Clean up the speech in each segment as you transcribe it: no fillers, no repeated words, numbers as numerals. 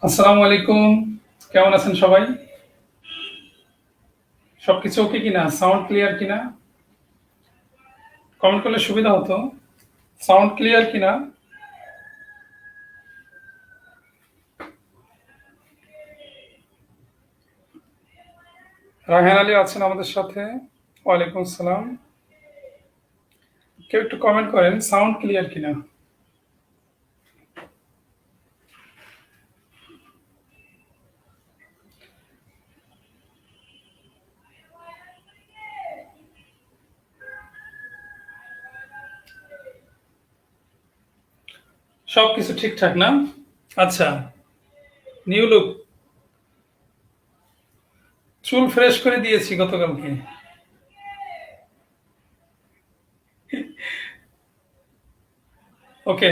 আসসালামু আলাইকুম। কেমন আছেন সবাই? সবকিছু ওকে কিনা? সাউন্ড ক্লিয়ার কিনা? কমেন্ট করলে সুবিধা হতো। সাউন্ড ক্লিয়ার কিনা? রায়হান আলী আছেন আমাদের সাথে। ওয়ালাইকুম আসসালাম। কেউ একটু কমেন্ট করেন সাউন্ড ক্লিয়ার কিনা? সবকিছু ঠিকঠাক না? আচ্ছা। New look. চুল ফ্রেশ করে দিয়েছি গতকালকে। ওকে,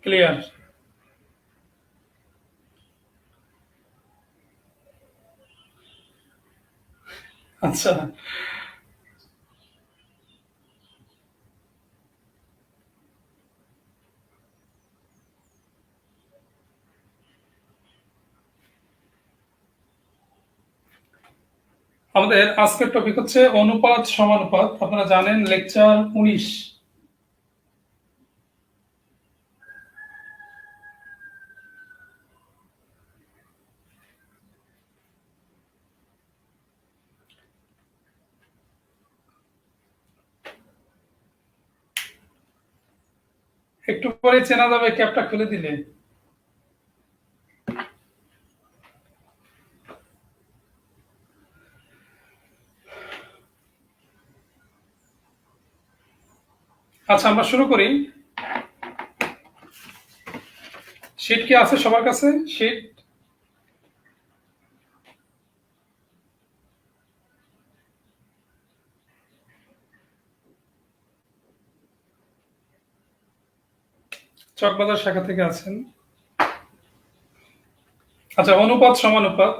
ক্লিয়ার। আচ্ছা, আমাদের আজকের টপিক হচ্ছে অনুপাত সমানুপাত। আপনারা জানেন লেকচার 19। একটু পরে চেনা যাবে ক্যাপটা খুলে দিলে। আচ্ছা, আমরা শুরু করি। শিট কি আছে সবার কাছে? শিট। চকবাজার শাখা থেকে আছেন। আচ্ছা, অনুপাত সমানুপাত।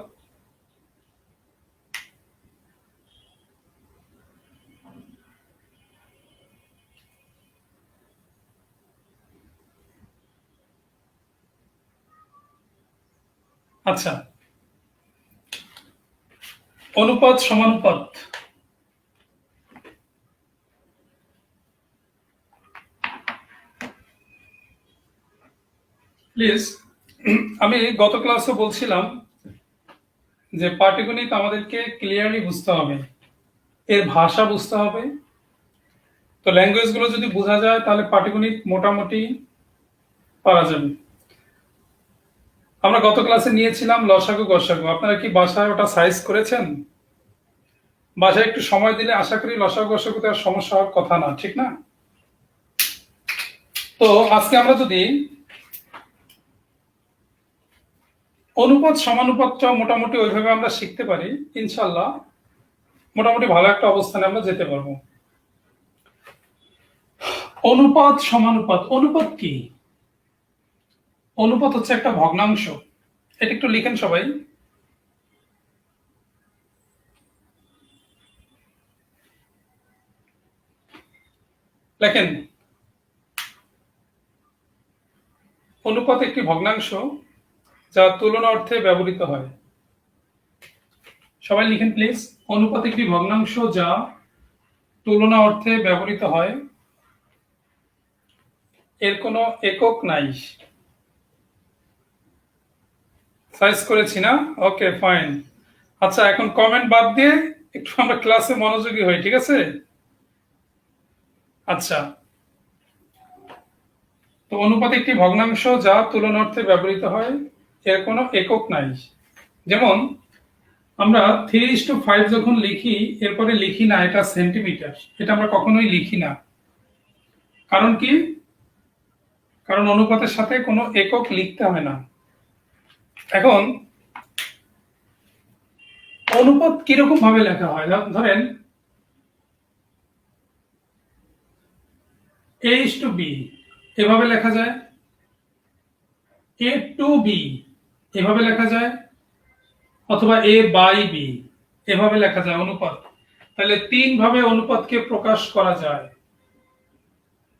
আচ্ছা, অনুপাত সমানুপাত। প্লিজ, আমি গত ক্লাসে বলছিলাম যে পাটিগণিত আমাদেরকে ক্লিয়ারলি বুঝতে হবে, এর ভাষা বুঝতে হবে। তো ল্যাঙ্গুয়েজ গুলো যদি বোঝা যায় তাহলে পাটিগণিত মোটামুটি পারা যাবে। আমরা গত ক্লাসে নিয়েছিলাম লসাগু গসাগু। আপনারা কি বাসায় ওটা সাইজ করেছেন? বাসায় একটু সময় দিলে আশা করি লসাগু গসাগুতে আর সমস্যা হওয়ার কথা না, ঠিক না? তো আজকে আমরা যদি অনুপাত সমানুপাতটা মোটামুটি ওইভাবে আমরা শিখতে পারি, ইনশাল্লাহ মোটামুটি ভালো একটা অবস্থানে আমরা যেতে পারবো। অনুপাত সমানুপাত, অনুপাত কি? অনুপাত হচ্ছে একটা ভগ্নাংশ। এটা একটু লিখেন সবাই। লেখেন, অনুপাত একটি ভগ্নাংশ যা তুলনা অর্থে ব্যবহৃত হয়। সবাই লিখেন প্লিজ। অনুপাত একটি ভগ্নাংশ যা তুলনা অর্থে ব্যবহৃত হয়। এর কোনো একক নাই। সাইজ করেছি না? ওকে, ফাইন। আচ্ছা, এখন কমেন্ট বাদ দিয়ে একটু আমরা ক্লাসে মনোযোগী হই, ঠিক আছে? আচ্ছা, তো অনুপাত একটি ভগ্নাংশ যা তুলনা অর্থে ব্যবহৃত হয়। এর কোনো একক নাই। যেমন আমরা 3:5 যখন লিখি, এরপরে লিখি না এটা সেন্টিমিটার, এটা আমরা কখনোই লিখি না। কারণ কি? কারণ অনুপাতের সাথে কোনো একক লিখতে হয় না। এখন অনুপাত কিরকম ভাবে লেখা হয়? ধরেন A:B এভাবে লেখা যায়, A:B এভাবে লেখা যায়, অথবা A/B এভাবে লেখা যায় অনুপাত। তাহলে তিন ভাবে অনুপাতকে প্রকাশ করা যায়।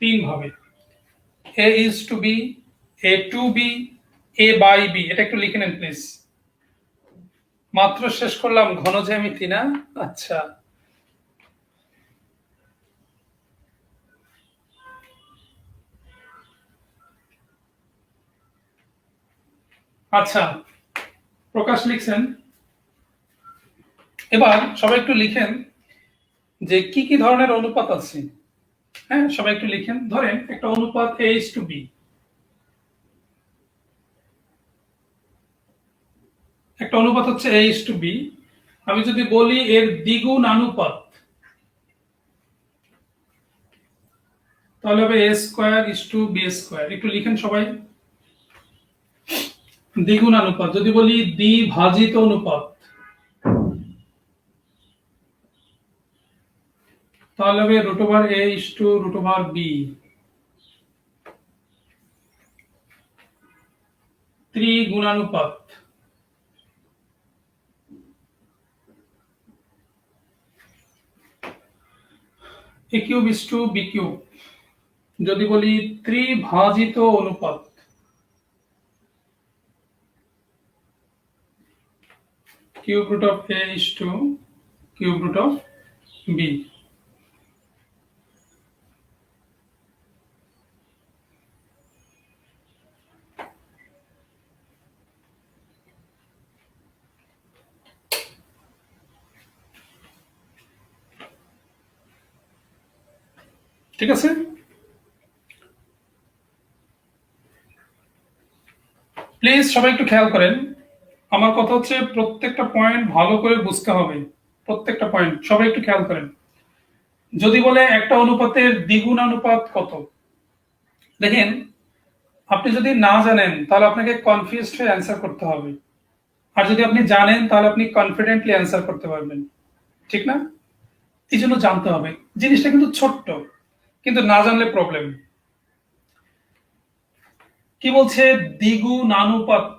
তিন ভাবে, A is to B, A to B, A by B. এটা একটু লিখে নেন প্লিজ। মাত্র শেষ করলাম ঘন জ্যামিতি না? আচ্ছা, আচ্ছা, প্রকাশ লিখছেন। এবার সবাই একটু লিখেন যে কি কি ধরনের অনুপাত আছে। হ্যাঁ, সবাই একটু লিখেন। ধরেন একটা অনুপাত এ ইজ টু বি, একটা অনুপাত হচ্ছে এ ইজ টু বি। আমি যদি বলি এর দ্বিগুণ আনুপাত, তাহলে হবে A square is to B square. একটু লিখেন সবাই। দ্বিগুণ অনুপাত। যদি বলি দ্বিভাজিত অনুপাত, তাহলে হবে root over A is to root over B. ত্রিগুণানুপাত, A cube is to B cube. যদি বলি ত্রিভাজিত অনুপাত, cube root of A is to cube root of B. ঠিক আছে, প্লিজ সবাই একটু খেয়াল করেন। আমার কথা হচ্ছে প্রত্যেকটা পয়েন্ট ভালো করে বুঝতে হবে। প্রত্যেকটা পয়েন্ট সবাই একটু খেয়াল করেন। যদি বলে একটা অনুপাতের দ্বিগুণ অনুপাত কত, দেখেন আপনি যদি না জানেন তাহলে আপনাকে কনফিউজড হয়ে অ্যান্সার করতে হবে। আর যদি আপনি জানেন তাহলে আপনি কনফিডেন্টলি অ্যান্সার করতে পারবেন। ঠিক না? এই জন্য জানতে হবে। জিনিসটা কিন্তু ছোট্ট, কিন্তু না জানলে প্রবলেম। কি বলছে? দ্বিগুণানুপাত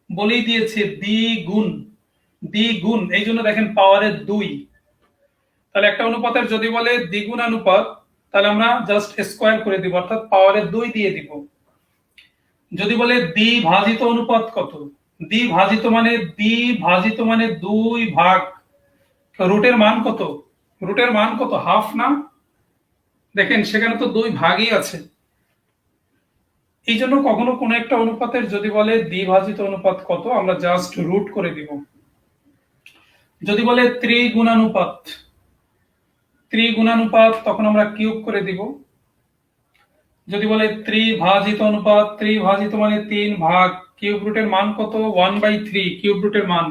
বলেই দিয়েছে, দ্বিগুণ। দ্বিগুণ এই জন্য দেখেন পাওয়ারের 2। তাহলে একটা অনুপাতের যদি বলে দ্বিগুণানুপাত, তাহলে আমরা জাস্ট স্কোয়ার করে দিব, অর্থাৎ পাওয়ারের 2 দিয়ে দিব। যদি বলে দ্বিভাজিত অনুপাত কত, দ্বিভাজিত মানে 2 ভাগ। রুটের মান কত? রুটের মান কত? হাফ না? দেখেন সেখানে তো 2 ভাগই আছে। এই জন্য কখনো কোনো একটা অনুপাতের যদি বলে দ্বিভাজিত অনুপাত কত, আমরা জাস্ট রুট করে দিব। যদি বলে ত্রিগুণানুপাত তখন আমরা কিউব করে দিব। যদি বলে ত্রিভাজিত মানে 3 ভাগ। কিউব রুটের মান কত? 1/3 কিউব রুটের মান।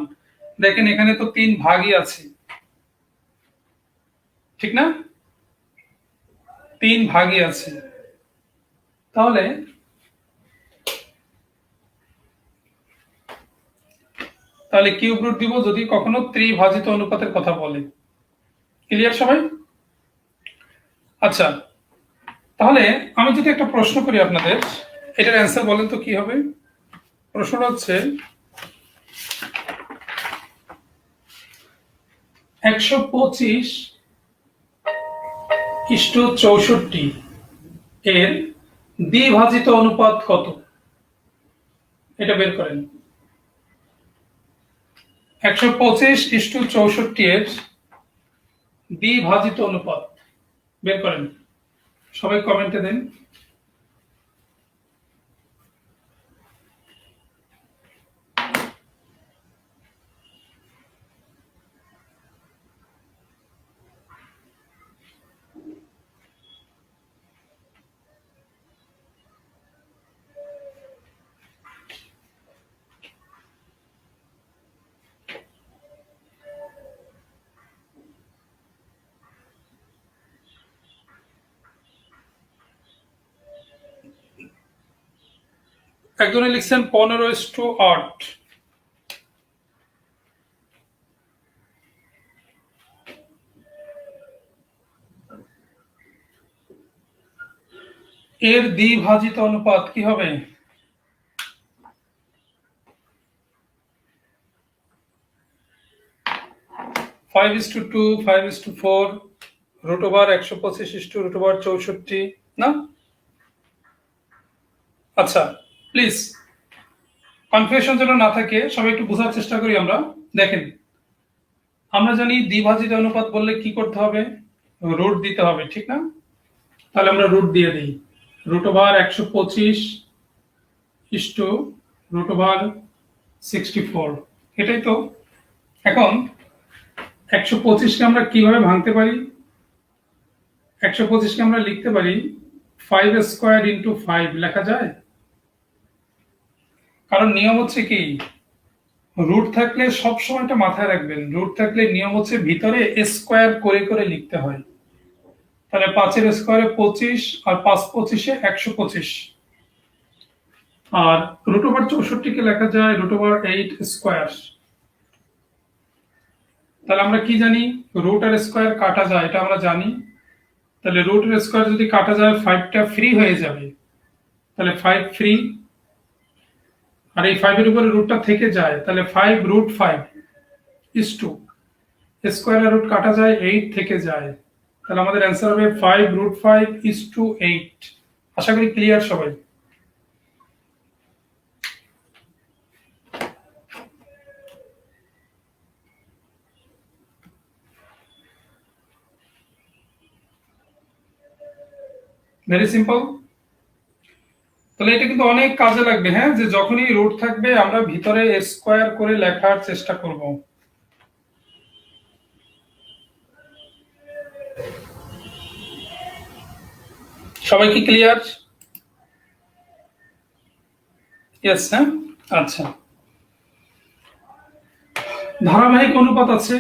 দেখেন এখানে তো 3 ভাগই আছে, ঠিক না? 3 ভাগই আছে। তাহলে কিউব রুট দিব যদি কখনো ত্রিভাজিত অনুপাতের কথা বলে। ক্লিয়ার সবাই? আচ্ছা, তাহলে আমি যদি একটা প্রশ্ন করি আপনাদের, এটার অ্যান্সার বলেন তো কি হবে? প্রশ্নটা হচ্ছে 125:64 এর দ্বিভাজিত অনুপাত কত? এটা বের করেন। 125:64 এর দ্বিভাজিত অনুপাত বের করেন। সবাই কমেন্টে দেন। একজনে লিখছেন 15:8। এর দ্বিভাজিত অনুপাত কি হবে? ফাইভ ইস টু টু, 5:4, √125 √64 না? আচ্ছা, প্লিজ কনফিউশন যেন না থাকে, সবাই একটু বোঝার চেষ্টা করি আমরা। দেখেন, আমরা জানি দ্বিভাজিত অনুপাত বললে কি করতে হবে? রুট দিতে হবে, ঠিক না? তাহলে আমরা রুট দিয়ে দিই। Root over 125 is to root over 64, এটাই তো। এখন 125কে আমরা কিভাবে ভাঙতে পারি? 125কে আমরা লিখতে পারি 5 স্কোয়ার ইন্টু 5 লেখা যায়। কারণ নিয়ম হচ্ছে কি, রুট থাকলে সবসময় এটা মাথায় রাখবেন, রুট থাকলে নিয়ম হচ্ছে ভিতরে স্কোয়ার করে করে লিখতে হয়। তাহলে 5-এর স্কোয়ারে 25, আর 5-25-এ 125। আর রুট ওভার 64কে লেখা যায় রুট ওভার 8 স্কোয়ার। তাহলে আমরা কি জানি? রুট আর স্কোয়ার কাটা যায়, এটা আমরা জানি। তাহলে রুট আর স্কোয়ার যদি কাটা যায়, 5টা ফ্রি হয়ে যাবে। তাহলে 5 ফ্রি, আর এই 5 এর উপরে রুটটা থেকে যায়, তাহলে 5 root 5 is to square R root কাটা যায়, 8 থেকে যায়। তাহলে আমাদের অ্যান্সার হবে 5 রুট 5 ইস টু 8। আশা করি ক্লিয়ার সবাই। Very simple. তাহলে এটা কিন্তু অনেক কাজে লাগবে, হ্যাঁ, যে যখনই রুট থাকবে আমরা ভিতরে স্কোয়ার করে লেখার চেষ্টা করব। সবাই কি ক্লিয়ার? ইয়েস, হ্যাঁ। আচ্ছা, ধারাবাহিক অনুপাত আছে।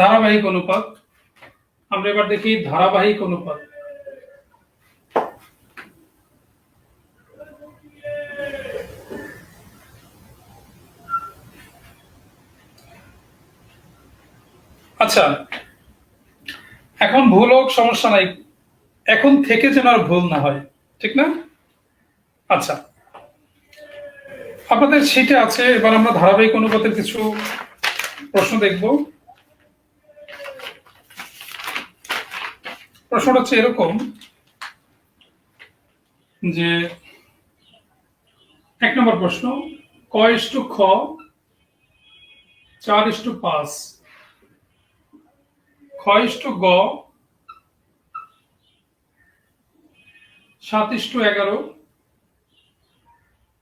ধারাবাহিক অনুপাত, আমরা এবার দেখি ধারাবাহিক অনুপাত। আচ্ছা, এখন ভুল হোক সমস্যা নাই, এখন থেকে যেন আর ভুল না হয়, ঠিক না? আচ্ছা, আপনাদের সেটা আছে। এবার আমরা ধারাবাহিক অনুপাতের কিছু প্রশ্ন দেখব। প্রশ্নটা হচ্ছে এরকম যে, 1 নম্বর প্রশ্ন, ক ইস টু খ 4:5, খ ইস টু গ 7:11।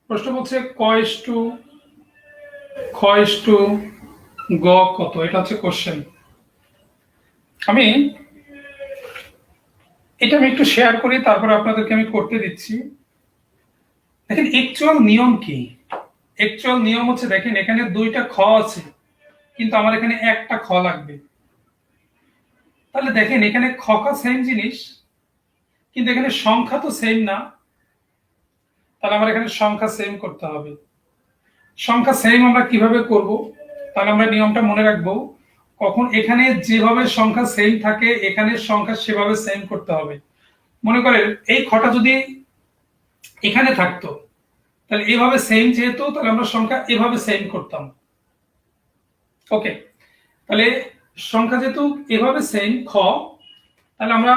প্রশ্ন বলছে ক ইস টু খ ইস টু গ কত? এটা হচ্ছে কোশ্চেন। আমি একটু শেয়ার করি, তারপরে আপনাদেরকে আমি করতে দিচ্ছি। দেখেন অ্যাকচুয়াল নিয়ম কি? অ্যাকচুয়াল নিয়ম হচ্ছে, দেখেন এখানে 2টা খ আছে, কিন্তু আমার এখানে একটা খ লাগবে। তাহলে দেখেন এখানে খ খ সেম জিনিস, কিন্তু এখানে সংখ্যা তো সেম না। তাহলে আমার এখানে সংখ্যা সেম করতে হবে। সংখ্যা সেম আমরা কিভাবে করব? তাহলে আমরা নিয়মটা মনে রাখবো, কখন এখানে যেভাবে সংখ্যা সেম থাকে এখানে সংখ্যা সেভাবে সেম করতে হবে। মনে করেন এই খটা যদি এখানে থাকতো, তাহলে এভাবে সেম যেহেতু, তাহলে আমরা সংখ্যা এভাবে সেম করতাম। ওকে, তাহলে সংখ্যা যেহেতু এভাবে সেম খ, তাহলে আমরা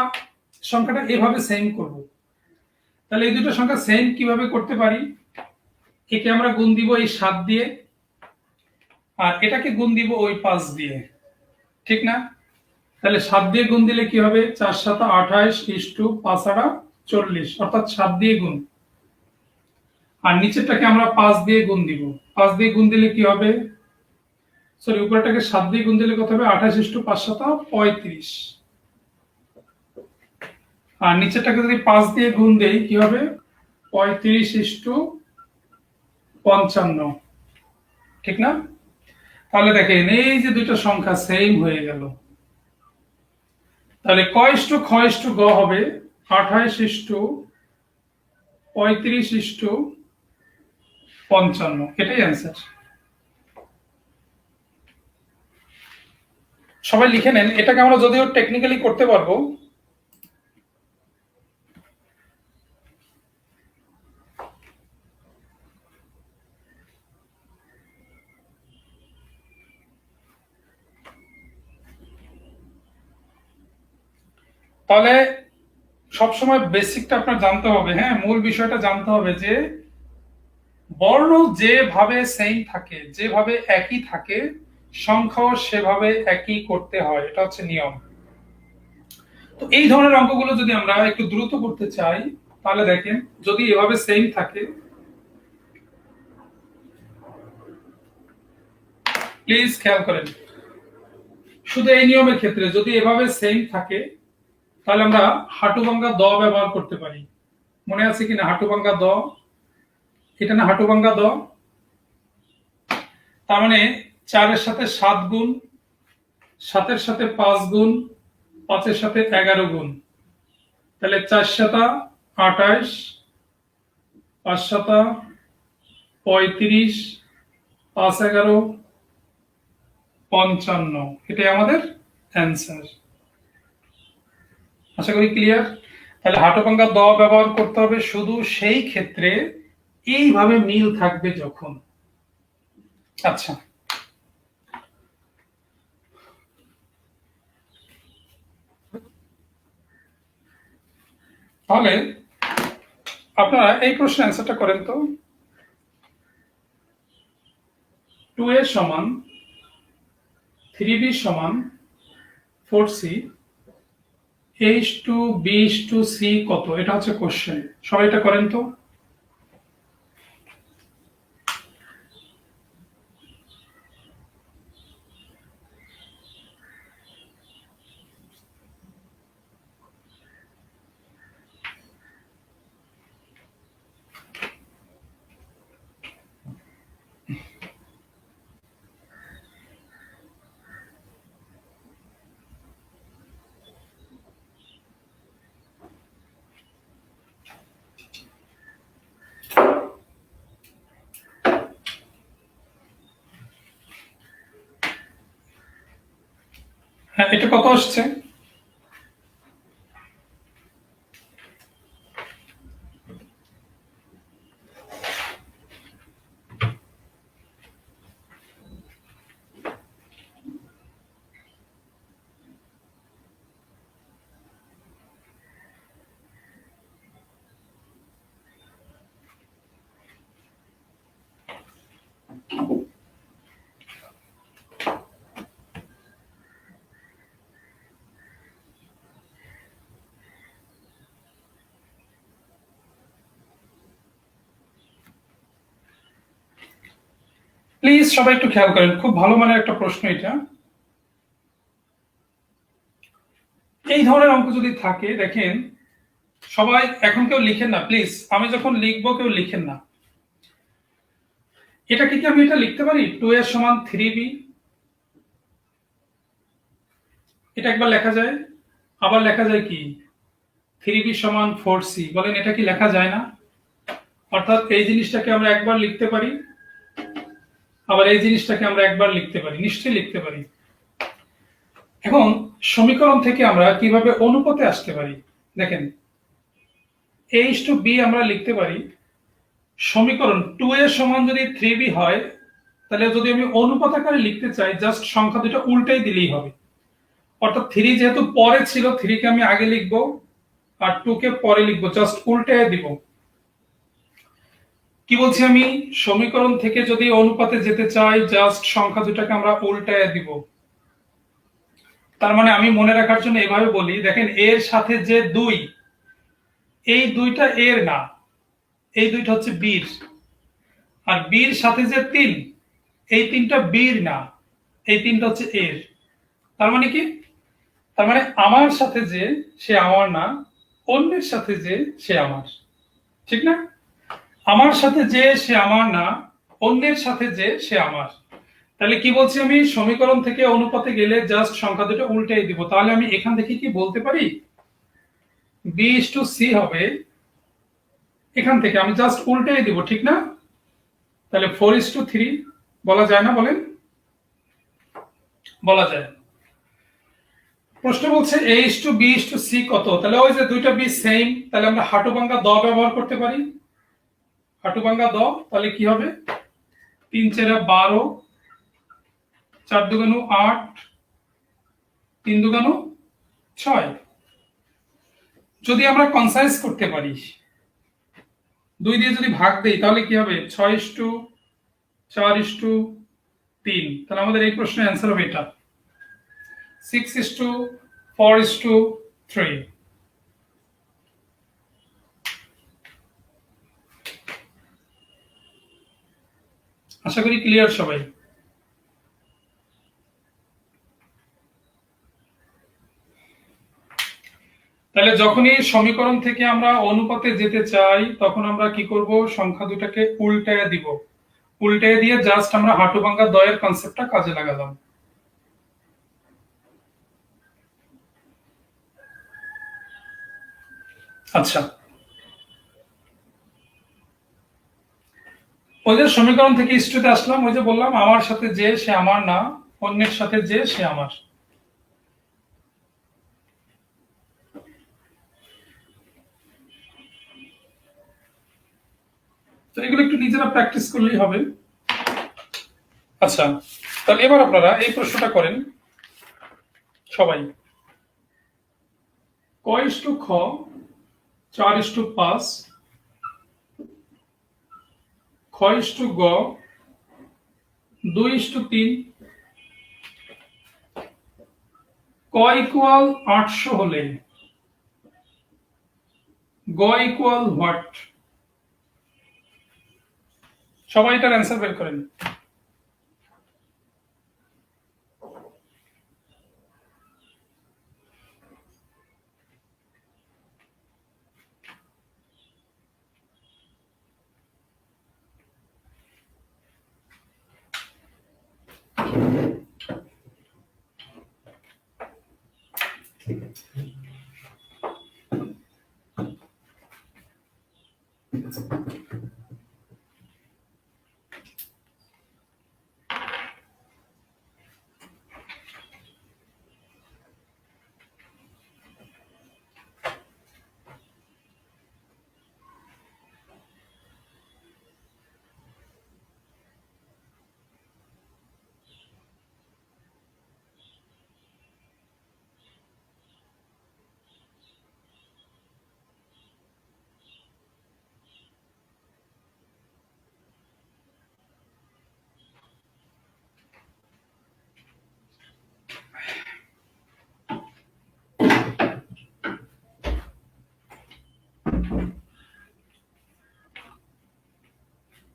সংখ্যাটা এভাবে সেম করব। তাহলে এই দুটো সংখ্যা সেম কিভাবে করতে পারি? একে আমরা গুণ দিব এই 7 দিয়ে, আর এটাকে গুণ দিব ওই 5 দিয়ে, ঠিক না? তাহলে 7 দিয়ে গুণ দিলে কি হবে? 4 7 28 ইস টু 5 8 40, অর্থাৎ 7 দিয়ে গুণ। আর নিচেরটাকে আমরা 5 দিয়ে গুণ দিব। 5 দিয়ে গুণ দিলে কি হবে? সরি, উপরটাকে 7 দিয়ে গুণ দিলে কত হবে? 28 ইস টু 5 7 35। আর নিচেরটাকে যদি 5 দিয়ে গুণ দেই কি হবে? 35 ইস টু 55, ঠিক না? তাহলে দেখেন এই যে দুইটা সংখ্যা সেম হয়ে গেল। তাহলে ক ইস টু খ ইস টু গ হবে 28 ইস টু 35 ইস টু 55, এটাই অ্যান্সার। সবাই লিখে নেন। এটাকে আমরা যদিও টেকনিক্যালি করতে পারবো। তাহলে সবসময় বেসিকটা আপনার জানতে হবে, হ্যাঁ, মূল বিষয়টা জানতে হবে যে বর্ণ যেভাবে সেম থাকে, যেভাবে একই থাকে, সংখ্যাও সেভাবে একই করতে হয়, এটা হচ্ছে নিয়ম। তো এই ধরনের অঙ্কগুলো যদি আমরা একটু দ্রুত করতে চাই, তাহলে দেখেন যদি এভাবে সেম থাকে, প্লিজ খেয়াল করেন, শুধু এই নিয়মের ক্ষেত্রে যদি এভাবে সেম থাকে, তাহলে আমরা হাটুভাঙ্গা দ ব্যবহার করতে পারি। মনে আছে কিনা হাটুভাঙ্গা দ? এটা না হাটুভাঙ্গা দ? তার মানে 4-এর সাথে 7 গুণ, 7-এর সাথে 5 গুণ, 5-এর সাথে 11 গুণ, তাহলে 4-7 28, 5-7 35, 5-11 55, এটাই আমাদের অ্যান্সার। আশা করি ক্লিয়ার। তাহলে হাটুভাঙ্গা দ ব্যবহার করতে হবে শুধু সেই ক্ষেত্রে এইভাবে মিল থাকবে যখন। আচ্ছা, তাহলে আপনারা এই প্রশ্নের অ্যান্সারটা করেন তো। 2a সমান 3b সমান 4c, a/b/c কত? এটা হচ্ছে কোশ্চেন। সবাই এটা করেন তো। হ্যাঁ, এটা কত আসছে? প্লিজ সবাই একটু খেয়াল করেন, খুব ভালো মানের একটা প্রশ্ন এটা। এই ধরনের অঙ্ক যদি থাকে, দেখেন সবাই এখন কেউ লিখেন না প্লিজ, আমি যখন লিখবো কেউ লিখেন না। এটা কি আমি এটা লিখতে পারি 2a সমান 3b? এটা একবার লেখা যায়। আবার লেখা যায় কি 3b সমান 4c? বলেন এটা কি লেখা যায় না? অর্থাৎ এই জিনিসটাকে আমরা একবার লিখতে পারি, আবার এই জিনিসটাকে আমরা একবার লিখতে পারি, নিশ্চয়ই লিখতে পারি। এখন সমীকরণ থেকে আমরা কিভাবে অনুপাতে আসতে পারি দেখেন, a/b আমরা লিখতে পারি সমীকরণ 2a সমান যদি 3b হয়, তাহলে যদি আমি অনুপাত আকারে লিখতে চাই, জাস্ট সংখ্যা দুটো উল্টাই দিলেই হবে। অর্থাৎ 3 যেহেতু পরে ছিল, 3 কে আমি আগে লিখবো আর 2 কে পরে লিখবো, জাস্ট উল্টায় দিব। কি বলছি আমি, সমীকরণ থেকে যদি অনুপাতে যেতে চাই, জাস্ট সংখ্যা দুটাকে আমরা উল্টায় দিব। তার মানে আমি মনে রাখার জন্য এভাবে বলি, দেখেন এর সাথে যে 2, এই 2টা এর না, এই 2টা হচ্ছে বীর। আর বীর সাথে যে 3, এই 3টা বীর না, এই 3টা হচ্ছে এর। তার মানে কি, তার মানে আমার সাথে যে সে আমার না, অন্যের সাথে যে সে আমার, ঠিক না? আমার সাথে যে সে আমার না, অন্যের সাথে যে সে আমার। তাহলে কি বলছি আমি, সমীকরণ থেকে অনুপাতে গেলে জাস্ট সংখ্যা দুটো উল্টে দিব। তাহলে আমি এখান থেকে কি বলতে পারি b/c হবে, এখান থেকে আমি জাস্ট উল্টে দিব, ঠিক না? তাহলে 4:3 বলা যায় না? বলেন বলা যায়। প্রশ্ন বলছে a/b/c কত? তাহলে ওই যে দুইটা বি সেম, তাহলে আমরা হাটুভাঙ্গা দ ব্যবহার করতে পারি। হাটুভাঙ্গা দ, তাহলে কি হবে 3×4 12, 4×2 8, 3×2 6, যদি আমরা কনসাইজ করতে পারি, 2 দিয়ে যদি ভাগ দেই তাহলে কি হবে? 6:4:3। তাহলে আমাদের এই প্রশ্নের অ্যান্সার হবে এটা 6:4:3। আশা করি ক্লিয়ার সবাই। তাহলে যখনই সমীকরণ থেকে আমরা অনুপাতে যেতে চাই তখন আমরা কি করব? সংখ্যা দুটাকে উল্টায় দিব, উল্টায় দিয়ে জাস্ট আমরা হাঁটু ভাঙা দয়ের কনসেপ্টটা কাজে লাগালাম। আচ্ছা, ওই যে সমীকরণ থেকে স্টুতে আসলাম, ওই যে বললাম আমার সাথে যে সে আমার না, অন্যের সাথে যে সে আমার। তো এগুলো একটু নিজেরা প্র্যাকটিস করলেই হবে। আচ্ছা, তাহলে এবার আপনারা এই প্রশ্নটা করেন সবাই। ক ইস টু খ 4:5, খ ইস টু গ 2:3, ক ইকুয়াল 800 হলে গ ইকুয়াল হোয়াট? সবাই এটার অ্যান্সার বের করেন।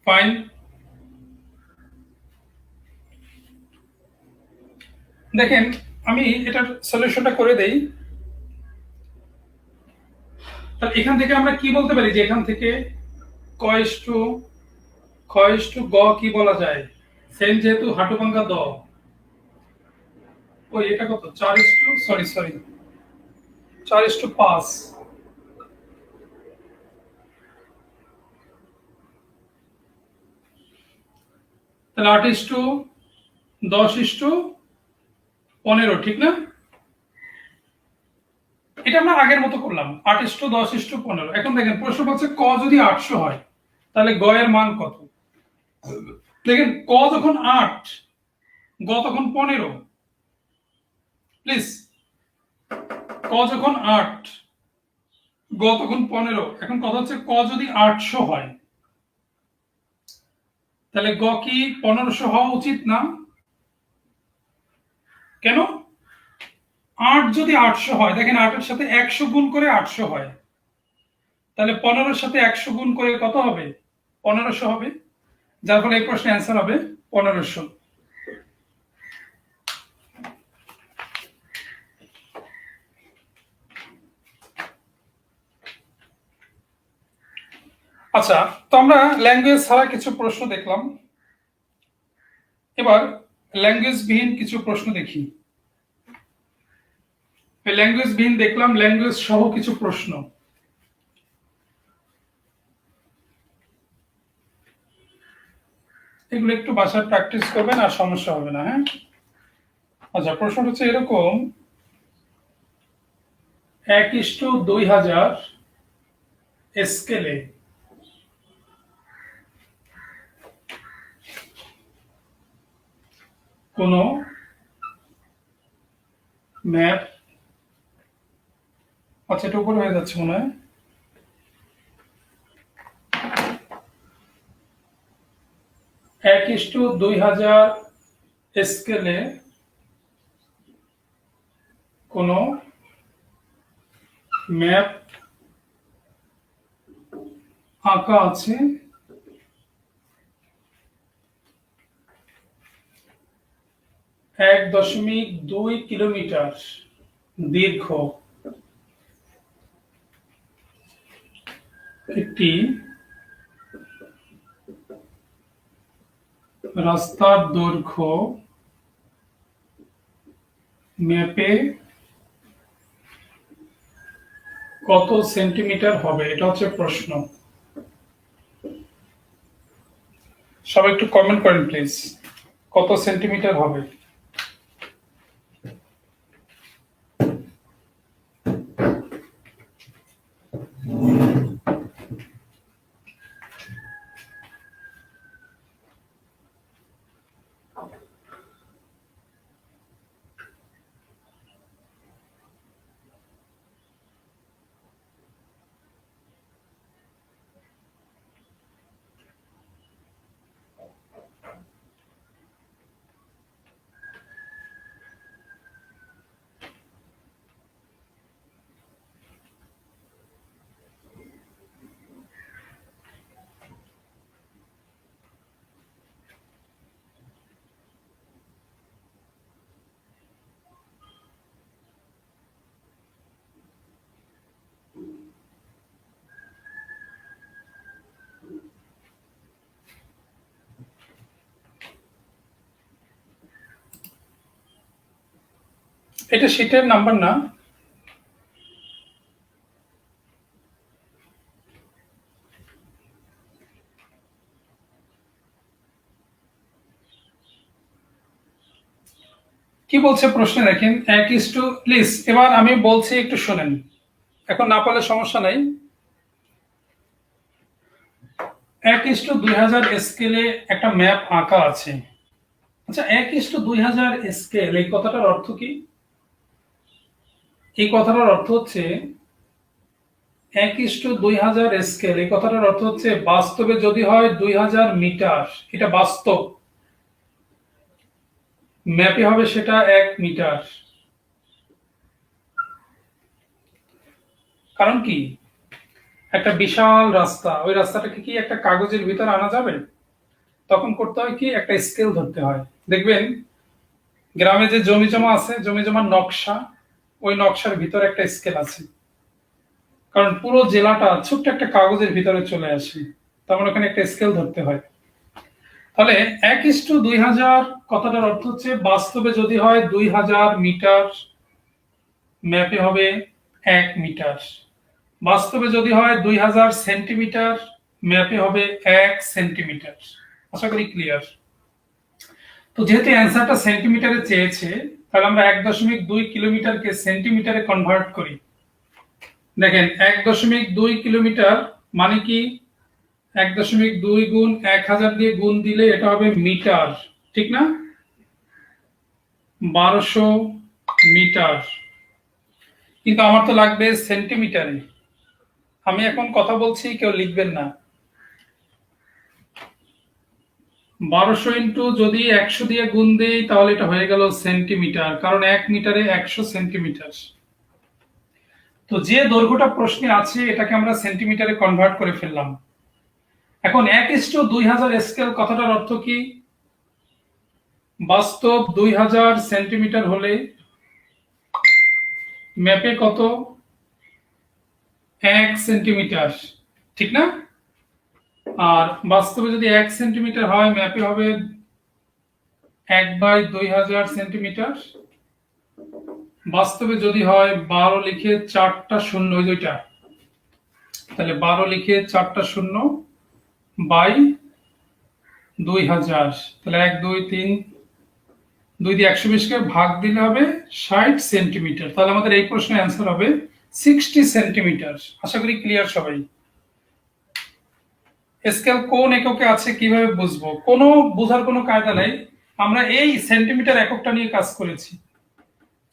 ফাইন, দেখেন আমি এটার সলিউশনটা করে দেই। তাহলে এখান থেকে আমরা কি বলতে পারি? যে এখান থেকে ক ইস টু খ ইস টু গ কি বলা যায়? সেম যেহেতু হাঁটু ভাঙা দ, ওই এটা কত? 4:5, তাহলে 8:10:15, ঠিক না? এটা আমরা আগের মতো করলাম 8:10:15। এখন দেখেন প্রশ্ন হচ্ছে ক যদি 800 হয় তাহলে গ এর মান কত? দেখেন ক যখন 8, গ তখন 15। প্লিজ, ক যখন 8, গ তখন 15। এখন কথা হচ্ছে ক যদি 800 হয় তাহলে গ কি 1500 হওয়া উচিত না? কেন? 8 যদি 800 হয়, দেখেন 8 এর সাথে 100 গুণ করে 800 হয়, তাহলে 15 এর সাথে 100 গুণ করে কত হবে? 1500 হবে। যার ফলে এই প্রশ্নের অ্যান্সার হবে 1500। আচ্ছা, তো আমরা ল্যাঙ্গুয়েজ ছাড়া কিছু প্রশ্ন দেখলাম, এবার ল্যাঙ্গুয়েজ বিহীন কিছু প্রশ্ন দেখি। ল্যাঙ্গুয়েজ বিহীন দেখলাম, ল্যাঙ্গুয়েজ সহ কিছু প্রশ্ন। এগুলো একটু বাসায় প্র্যাকটিস করবেন আর সমস্যা হবে না। হ্যাঁ, আচ্ছা, প্রশ্নটা হচ্ছে এরকম, 1:2000 স্কেলে কোন ম্যাপ আচ্ছা, এটা উপরে হয়ে যাচ্ছে মনে হয়। 1:2000 স্কেলে কোনো ম্যাপ আঁকা আছে 1.2 কিলোমিটার দীর্ঘ একটি রাস্তার দৈর্ঘ্য ম্যাপে কত সেন্টিমিটার হবে, এটা হচ্ছে প্রশ্ন। সবাই একটু কমেন্ট করেন প্লিজ, কত সেন্টিমিটার হবে। এটা শীটের নাম্বার না। কি বলছে প্রশ্নে দেখেন, 1:, প্লিজ এবার আমি বলছি একটু শোনেন, এখন না পারলে সমস্যা নাই। 1:2000 স্কেলে একটা ম্যাপ আঁকা আছে। আচ্ছা, 1:2000 স্কেল এই কথাটার অর্থ কি? এই কথাটার অর্থ হচ্ছে 1:2000 স্কেল এই কথাটার অর্থ হচ্ছে বাস্তবে যদি হয় 2000 মিটার, এটা বাস্তব, ম্যাপে হবে সেটা 1 মিটার। কারণ কি, একটা বিশাল রাস্তা, ওই রাস্তাটাকে কি একটা কাগজের ভিতর আনা যাবে? তখন করতে হয় কি, একটা স্কেল ধরতে হয়। দেখবেন গ্রামে যে জমি জমা আছে, জমি জমার নকশা, ওই নকশার ভিতরে একটা স্কেল আছে, কারণ পুরো জেলাটা ছোট্ট একটা কাগজের ভিতরে চলে আসে, তখন ওখানে একটা স্কেল ধরতে হয়। তাহলে 1:2000 কথাটার অর্থ হচ্ছে বাস্তবে যদি হয় 2000 মিটার, ম্যাপে হবে 1 মিটার। বাস্তবে যদি হয় 2000 সেন্টিমিটার, ম্যাপে হবে 1 সেন্টিমিটার। আশা করি ক্লিয়ার। তো যেহেতু অ্যান্সারটা সেন্টিমিটারে চেয়েছে, তাহলে আমরা 1.2 কিলোমিটারকে সেন্টিমিটারে কনভার্ট করি। দেখেন 1.2 কিলোমিটার মানে কি, 1.2 গুণ 1000 দিয়ে গুণ দিলে এটা হবে মিটার, ঠিক না? 1200 মিটার। কিন্তু আমার তো লাগবে সেন্টিমিটারে। আমি এখন কথা বলছি, কেউ লিখবেন না। 1200 ইন্টু যদি 100 দিয়ে গুণ দেই তাহলে এটা হয়ে গেল সেন্টিমিটার, কারণ 1 মিটারে 100 সেন্টিমিটার। তো যে দৈর্ঘ্যটা প্রশ্নে আছে এটাকে আমরা সেন্টিমিটারে কনভার্ট করে ফেললাম। এখন 1:2000 স্কেল কথাটার অর্থ কি, বাস্তব 2000 সেন্টিমিটার হলে ম্যাপে কত, 1 সেন্টিমিটার, ঠিক না? আর বাস্তবে যদি 1 সেন্টিমিটার হয়, ম্যাপে হবে 1/2000 সেন্টিমিটার। বাস্তবে যদি হয় 12 লিখে 4টা শূন্য, ওই দুইটা, তাহলে 12 লিখে 4টা শূন্য বাই 2000, তাহলে 1 2 3, 2 দিয়ে 120কে ভাগ দিলে হবে 60 সেন্টিমিটার। তাহলে আমাদের এই প্রশ্নের অ্যান্সার হবে 60 সেন্টিমিটার। আশা করি ক্লিয়ার সবাই। স্কেল কোন এককে আছে কিভাবে বুঝবো, কোনো বোঝার কোনো কায়দা নাই, আমরা এই সেন্টিমিটার এককটা নিয়ে কাজ করেছি।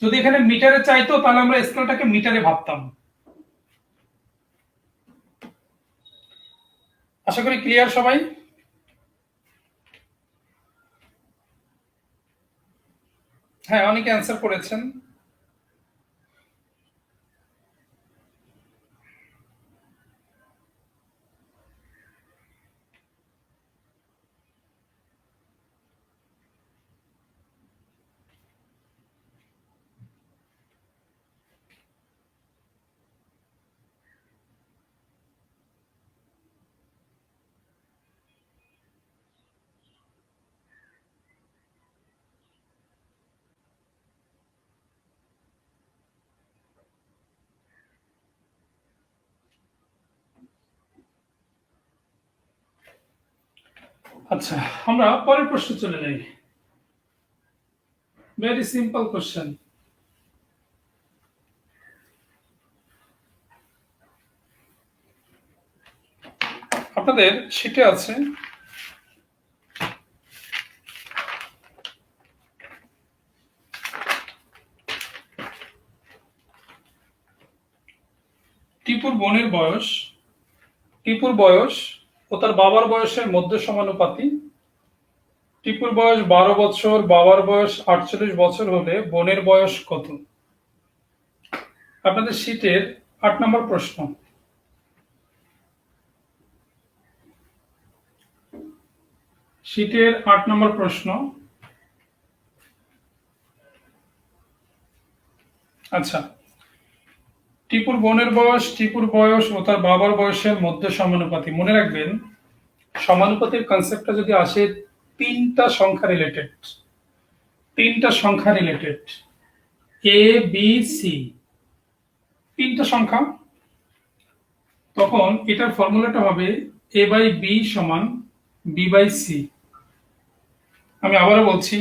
যদি এখানে মিটারে চাইতো তাহলে আমরা স্কেলটাকে মিটারে ভাবতাম, আশা করি ক্লিয়ার সবাই। হ্যাঁ, অনেকে অ্যান্সার করেছেন। আচ্ছা, আমরা পরের প্রশ্ন চলে যাই। Very simple question. আপনাদের শিটে আছে টিপুর বোনের বয়স, টিপুর বয়স ও তার বাবার বয়সের মধ্যে সমানুপাতি। টিপুর বয়স 12 বছর, বাবার বয়স 48 বছর হলে বোনের বয়স কত? আপনাদের শীটের 8 নম্বর প্রশ্ন। শীটের 8 নম্বর প্রশ্ন। আচ্ছা, টিপুর বোনের বয়স, টিপুর বয়স ও তার বাবার বয়সের মধ্যে সমানুপাতি। মনে রাখবেন, সমানুপাতির কনসেপ্টটা যদি আসে তিনটা সংখ্যা রিলেটেড, তিনটা সংখ্যা রিলেটেড, এ বি সি, তিনটা সংখ্যা, তখন এটার ফর্মুলাটা হবে এ বাই বি সমান বি বাই সি। আমি আবারও বলছি,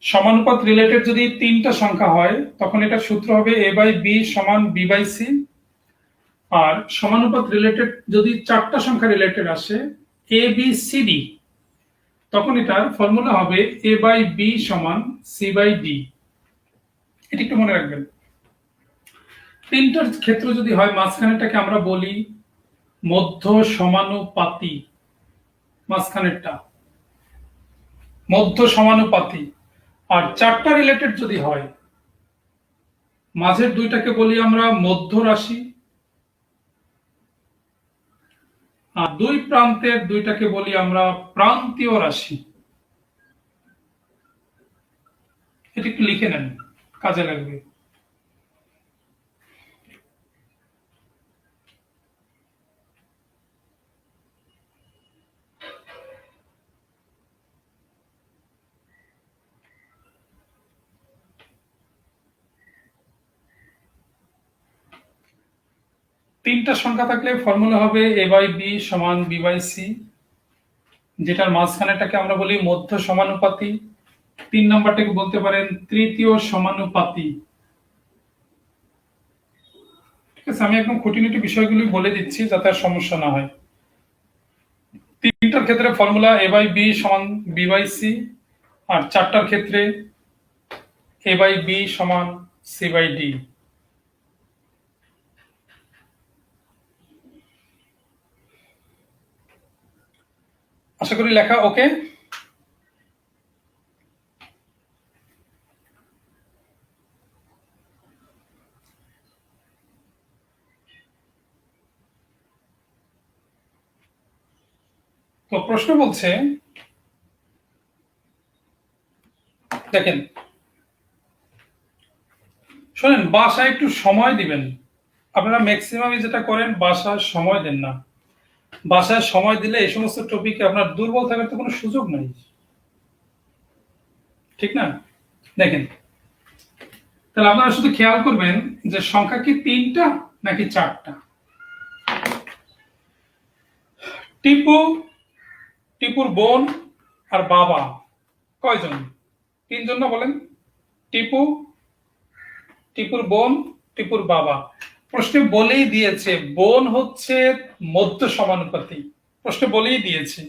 সমানুপাত রিলেটেড যদি তিনটা সংখ্যা হয় তখন এটার সূত্র হবে এ বাই বি সমান বি বাই সি। আর সমানুপাত রিলেটেড যদি চারটা সংখ্যা রিলেটেড আসে, এ বি সি ডি, তখন এটার ফর্মুলা হবে এ বাই বি সমান সি বাই ডি। এটা একটু মনে রাখবেন। তিনটার ক্ষেত্র যদি হয়, মাঝখানেরটাকে আমরা বলি মধ্য সমানুপাতি, মাঝখানেরটা মধ্য সমানুপাতি। আর চারটা রিলেটেড যদি হয়, মাঝের দুইটাকে বলি আমরা মধ্য রাশি, আর দুই প্রান্তের দুইটাকে বলি আমরা প্রান্তীয় রাশি। এটা একটু লিখে নেন, কাজে লাগবে। তিনটা সংখ্যা থাকলে ফর্মুলা হবে এ বাই বি সমান বি বাই সি, যেটার মাঝখানেটাকে আমরা বলি মধ্য সমানুপাতি। তিন নাম্বারটাকে বলতে পারেন তৃতীয় সমানুপাতি। ঠিক আছে, আমি একদম খুঁটিনাটি বিষয়গুলি বলে দিচ্ছি যাতে আর সমস্যা না হয়। তিনটার ক্ষেত্রে ফর্মুলা এ বাই বি সমান বি বাই সি, আর চারটার ক্ষেত্রে এ বাই বি সমান সি বাই ডি। আশা করি লেখা ওকে। তো প্রশ্ন বলছে, দেখেন শোনেন, বাসায় একটু সময় দিবেন। আপনারা ম্যাক্সিমামই যেটা করেন, বাসায় সময় দেন না। বাসায় সময় দিলে এই সমস্ত টপিকে আপনার দুর্বল থাকার তো কোনো সুযোগ নাই, ঠিক না? দেখেন, তাহলে আপনারা শুধু খেয়াল করবেন যে সংখ্যা কি তিনটা নাকি চারটা। টিপু, টিপুর বোন আর বাবা কয়জন? তিনজন না বলেন? টিপু, টিপুর বোন, টিপুর বাবা। প্রশ্নে বলেই দিয়েছে বোন হচ্ছে মধ্য সমানুপাতি। প্রশ্নে বলেই দিয়েছে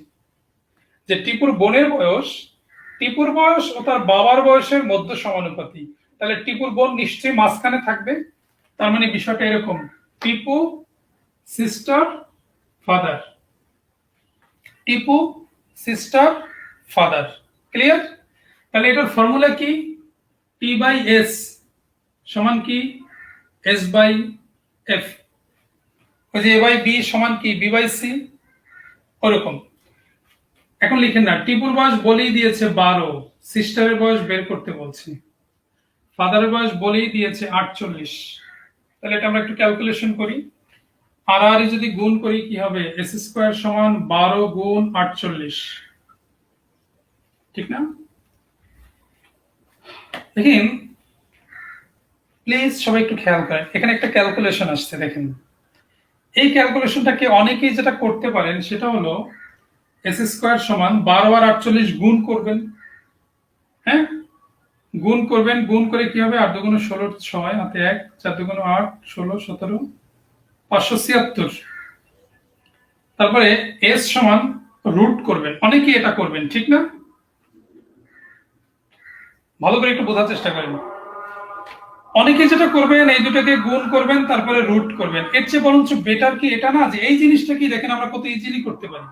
যে টিপুর বোনের বয়স, টিপুর বয়স ও তার বাবার বয়সের মধ্য সমানুপাতি। তাহলে টিপুর বোন নিশ্চয়ই মাঝখানে থাকবে। তার মানে বিষয়টা এরকম, Tipu sister father. Tipu sister father. Clear? তাহলে এটার ফর্মুলা কি? পি বাই এস সমান কি? S by F. ওই যে এ বাই বি সমান কি? B by C. ওরকম। এখন লিখেন না, টিপুর বয়স বলেই দিয়েছে 12, সিস্টারের বয়স বের করতে বলছি। ফাদারের বয়স বলেই দিয়েছে 48। তাহলে এটা আমরা একটু ক্যালকুলেশন করি। আর আর যদি গুণ করি কি হবে? এস স্কোয়ার সমান 12 গুণ 48, ঠিক না? দেখেন প্লিজ সবাই একটু খেয়াল করেন, এখানে একটা ক্যালকুলেশন আসছে। দেখেন এই ক্যালকুলেশনটাকে অনেকেই যেটা করতে পারেন সেটা হলো এস স্কোয়ার সমান 12 আর 48 গুণ করবেন। হ্যাঁ, গুণ করবেন, গুণ করে কি হবে? 8 দুগুণ 16, 6 হাতে 1, 4 দুগুণ 8, 16, 17, 576। তারপরে এস সমান রুট করবেন, অনেকেই এটা করবেন, ঠিক না? ভালো করে একটু বোঝার চেষ্টা করেন। অনেকে যেটা করবেন এই দুটাকে গুণ করবেন তারপরে রুট করবেন। এর চেয়ে বরঞ্চ বেটার কি এটা না, যে এই জিনিসটা কি দেখেন আমরা কত ইজিলি করতে পারি।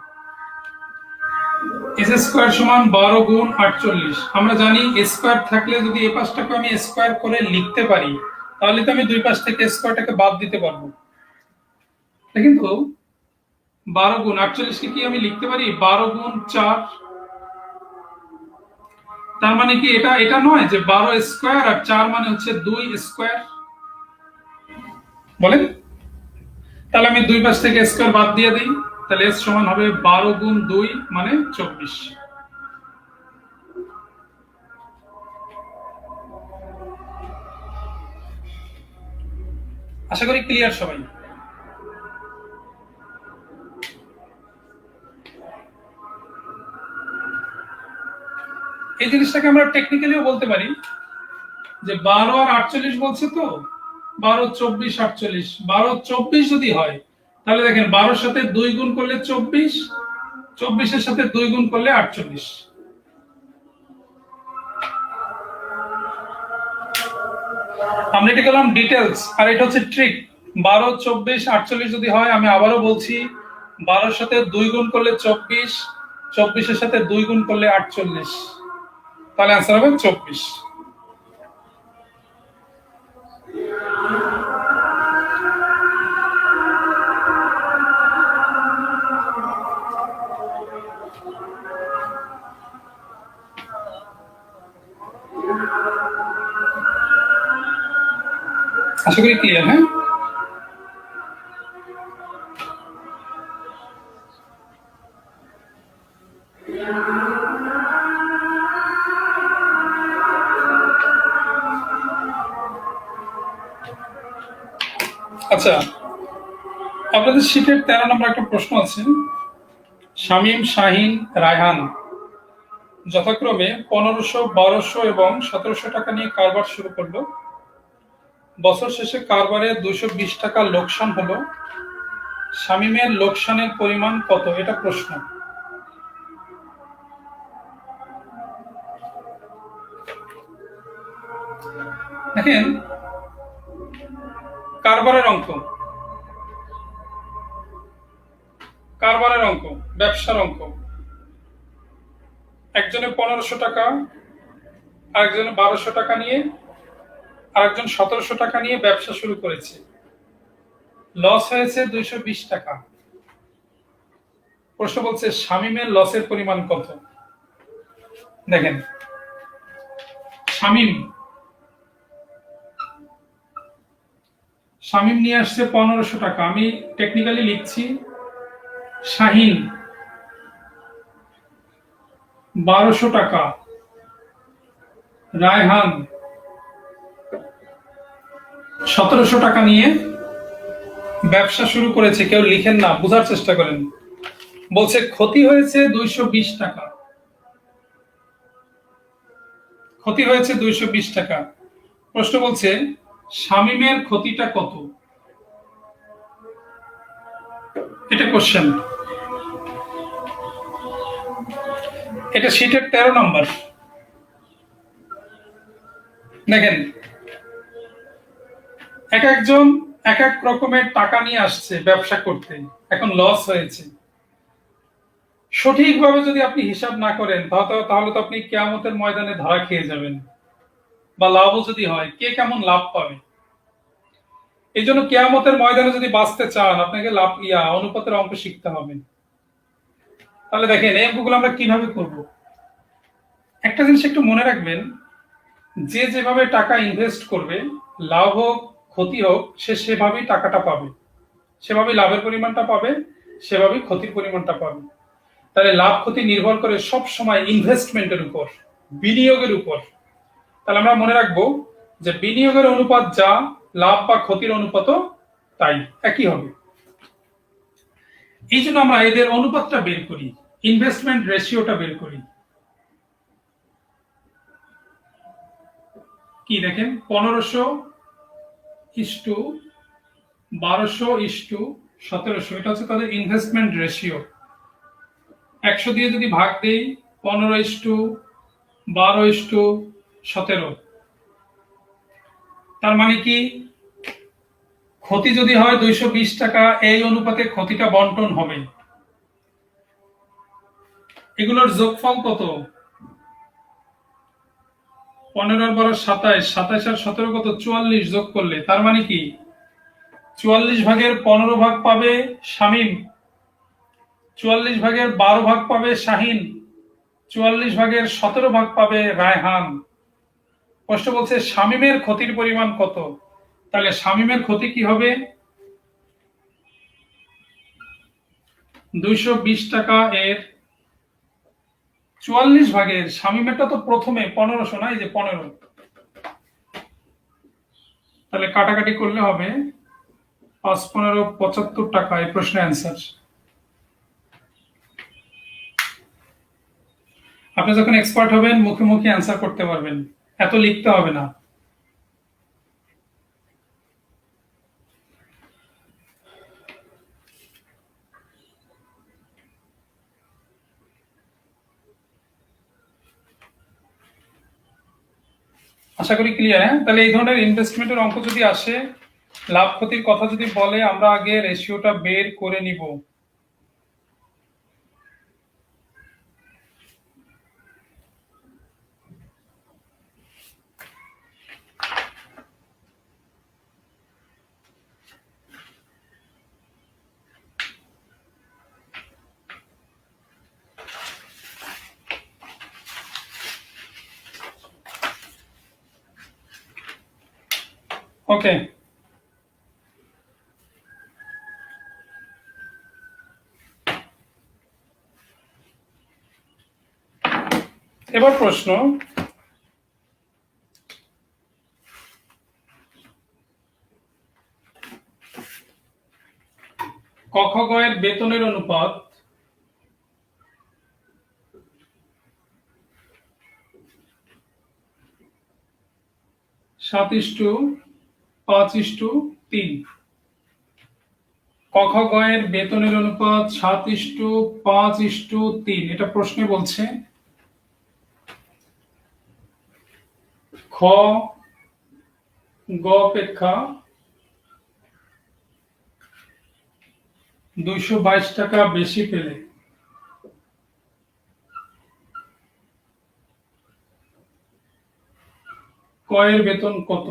এস স্কোয়ার সমান 12 গুণ 48। আমরা জানি স্কোয়ার থাকলে যদি এই পাশটাকে আমি স্কোয়ার করে লিখতে পারি তাহলে তো আমি দুই পাশ থেকে স্কোয়ারটাকে বাদ দিতে পারবো। কিন্তু 12 গুণ 48 কে কি আমি লিখতে পারি 12 গুণ 4? তার মানে কি এটা এটা নয় যে 12 স্কোয়ার আর 4 মানে হচ্ছে 2 স্কোয়ার? বলেন। তাহলে আমি দুই পাশ থেকে স্কোয়ার বাদ দিয়ে দিই, তাহলে এস সমান হবে 12 গুণ 2 মানে 24। আশা করি ক্লিয়ার সবাই। এই জিনিসটাকে আমরা টেকনিক্যালিও বলতে পারি যে 12 আর 48 বলছে তো, 12, 24, 48, 12, 24 যদি হয় তাহলে দেখেন 12-র সাথে 2 গুণ করলে 24, 24-এর সাথে 2 গুণ করলে 48। আমরা এটা গেলাম ডিটেলস, আর এটা হচ্ছে ট্রিক। 12, 24, 48 যদি হয়, আমি আবারও বলছি 12-র সাথে 2 গুণ করলে 24, 24-এর সাথে 2 গুণ করলে 48, তাহলে आंसर হবে 24। আশা করি ক্লিয়ার। হ্যাঁ, আচ্ছা, আপনাদের শীটের 13 নম্বর একটা প্রশ্ন আছে। শামীম, শাহিন, রায়হান যথাক্রমে 1500, 1200 এবং 1700 টাকা নিয়ে কারবার শুরু করলো। বছর শেষে কারবারে 220 টাকা লোকসান হলো। শামীমের লোকসানের পরিমাণ কত? এটা প্রশ্ন। দেখেন কারবারের অঙ্ক, কারবারের অঙ্ক, ব্যবসার অঙ্ক। একজনে 1500 টাকা, আরেকজনে 1200 টাকা নিয়ে, আরেকজন 1700 টাকা নিয়ে ব্যবসা শুরু করেছে। লস হয়েছে 220 টাকা। প্রশ্ন বলছে শামীমের লসের পরিমাণ কত? দেখেন শামীম শামীম নিয়ে আসছে 1500 টাকা। আমি টেকনিক্যালি লিখছি শাহিন 1200 টাকা, রায়হান 1700 টাকা নিয়ে ব্যবসা শুরু করেছে। কেউ লিখেন না, বোঝার চেষ্টা করেন। বলছে ক্ষতি হয়েছে 220 টাকা, ক্ষতি হয়েছে 220 টাকা। প্রশ্ন বলছে শামীমের ক্ষতিটা কত? এটা কোশ্চেন। এটা শীটের 13 নম্বর। দেখেন এক একজন এক এক রকমের টাকা নিয়ে আসছে ব্যবসা করতে, এখন লস হয়েছে। সঠিকভাবে যদি আপনি হিসাব না করেন তাহলে তো আপনি কিয়ামতের ময়দানে ধরা খেয়ে যাবেন, বা লাভও যদি হয় কে কেমন লাভ পাবে। এই জন্য কিয়ামতের ময়দানে যদি বাঁচতে চান আপনাকে লাভ অনুপাতের অঙ্ক শিখতে হবে। তাহলে দেখেন এই অঙ্কগুলো আমরা কিভাবে করব। একটা জিনিস একটু মনে রাখবেন, যে যেভাবে টাকা ইনভেস্ট করবে, লাভ হোক ক্ষতি হোক, সে সেভাবেই টাকাটা পাবে, সেভাবেই লাভের পরিমাণটা পাবে, সেভাবেই ক্ষতির পরিমাণটা পাবে। তাহলে লাভ ক্ষতি নির্ভর করে সব সময় ইনভেস্টমেন্টের উপর, বিনিয়োগের উপর। তাহলে আমরা মনে রাখবো যে বিনিয়োগের অনুপাত যা, লাভ বা ক্ষতির অনুপাতও তাই একই হবে। এই জন্য আমরা এদের অনুপাতটা বের করি, ইনভেস্টমেন্ট রেশিওটা বের করি। কি দেখেন, 1500:1200:1700, এটা হচ্ছে তাদের ইনভেস্টমেন্ট রেশিও। 100 দিয়ে যদি ভাগ দেই, 15:12:17, তার মানে কি ক্ষতি যদি হয় 220 টাকা, এই অনুপাতে ক্ষতিটা বন্টন হবে। এগুলোর যোগফল কত? 15 আর 12 27, 27 আর 17 কত? 44, যোগ করলে তার মানে কি 44/15 পাবে শামীম, 44/12 পাবে শাহিন, 44/17 পাবে রায়হান। প্রশ্ন বলছে শামীমের ক্ষতির পরিমাণ কত। তাহলে শামীমের ক্ষতি কি হবে? 220 টাকা এর 44 শামীমেরটা তো প্রথমে 1500 না, এই যে 15, তাহলে কাটাকাটি করলে হবে 5×15 75 টাকা। এই প্রশ্নের অ্যান্সার। আপনি যখন এক্সপার্ট হবেন মুখে মুখে অ্যান্সার করতে পারবেন, এত লিখতে হবে না। আশা করি ক্লিয়ার। হ্যাঁ, তাহলে এই ধরনের ইনভেস্টমেন্টের অঙ্ক যদি আসে, লাভ ক্ষতির কথা যদি বলে, আমরা আগে রেশিওটা বের করে নিব। ওকে, এবার প্রশ্ন, ক খ গ এর বেতনের অনুপাত 7:5:3। ক খ গ এর বেতনের অনুপাত 7:5:3, এটা প্রশ্নে বলছে। খ গ অপেক্ষা 222 টাকা বেশি পেলে ক এর বেতন কত?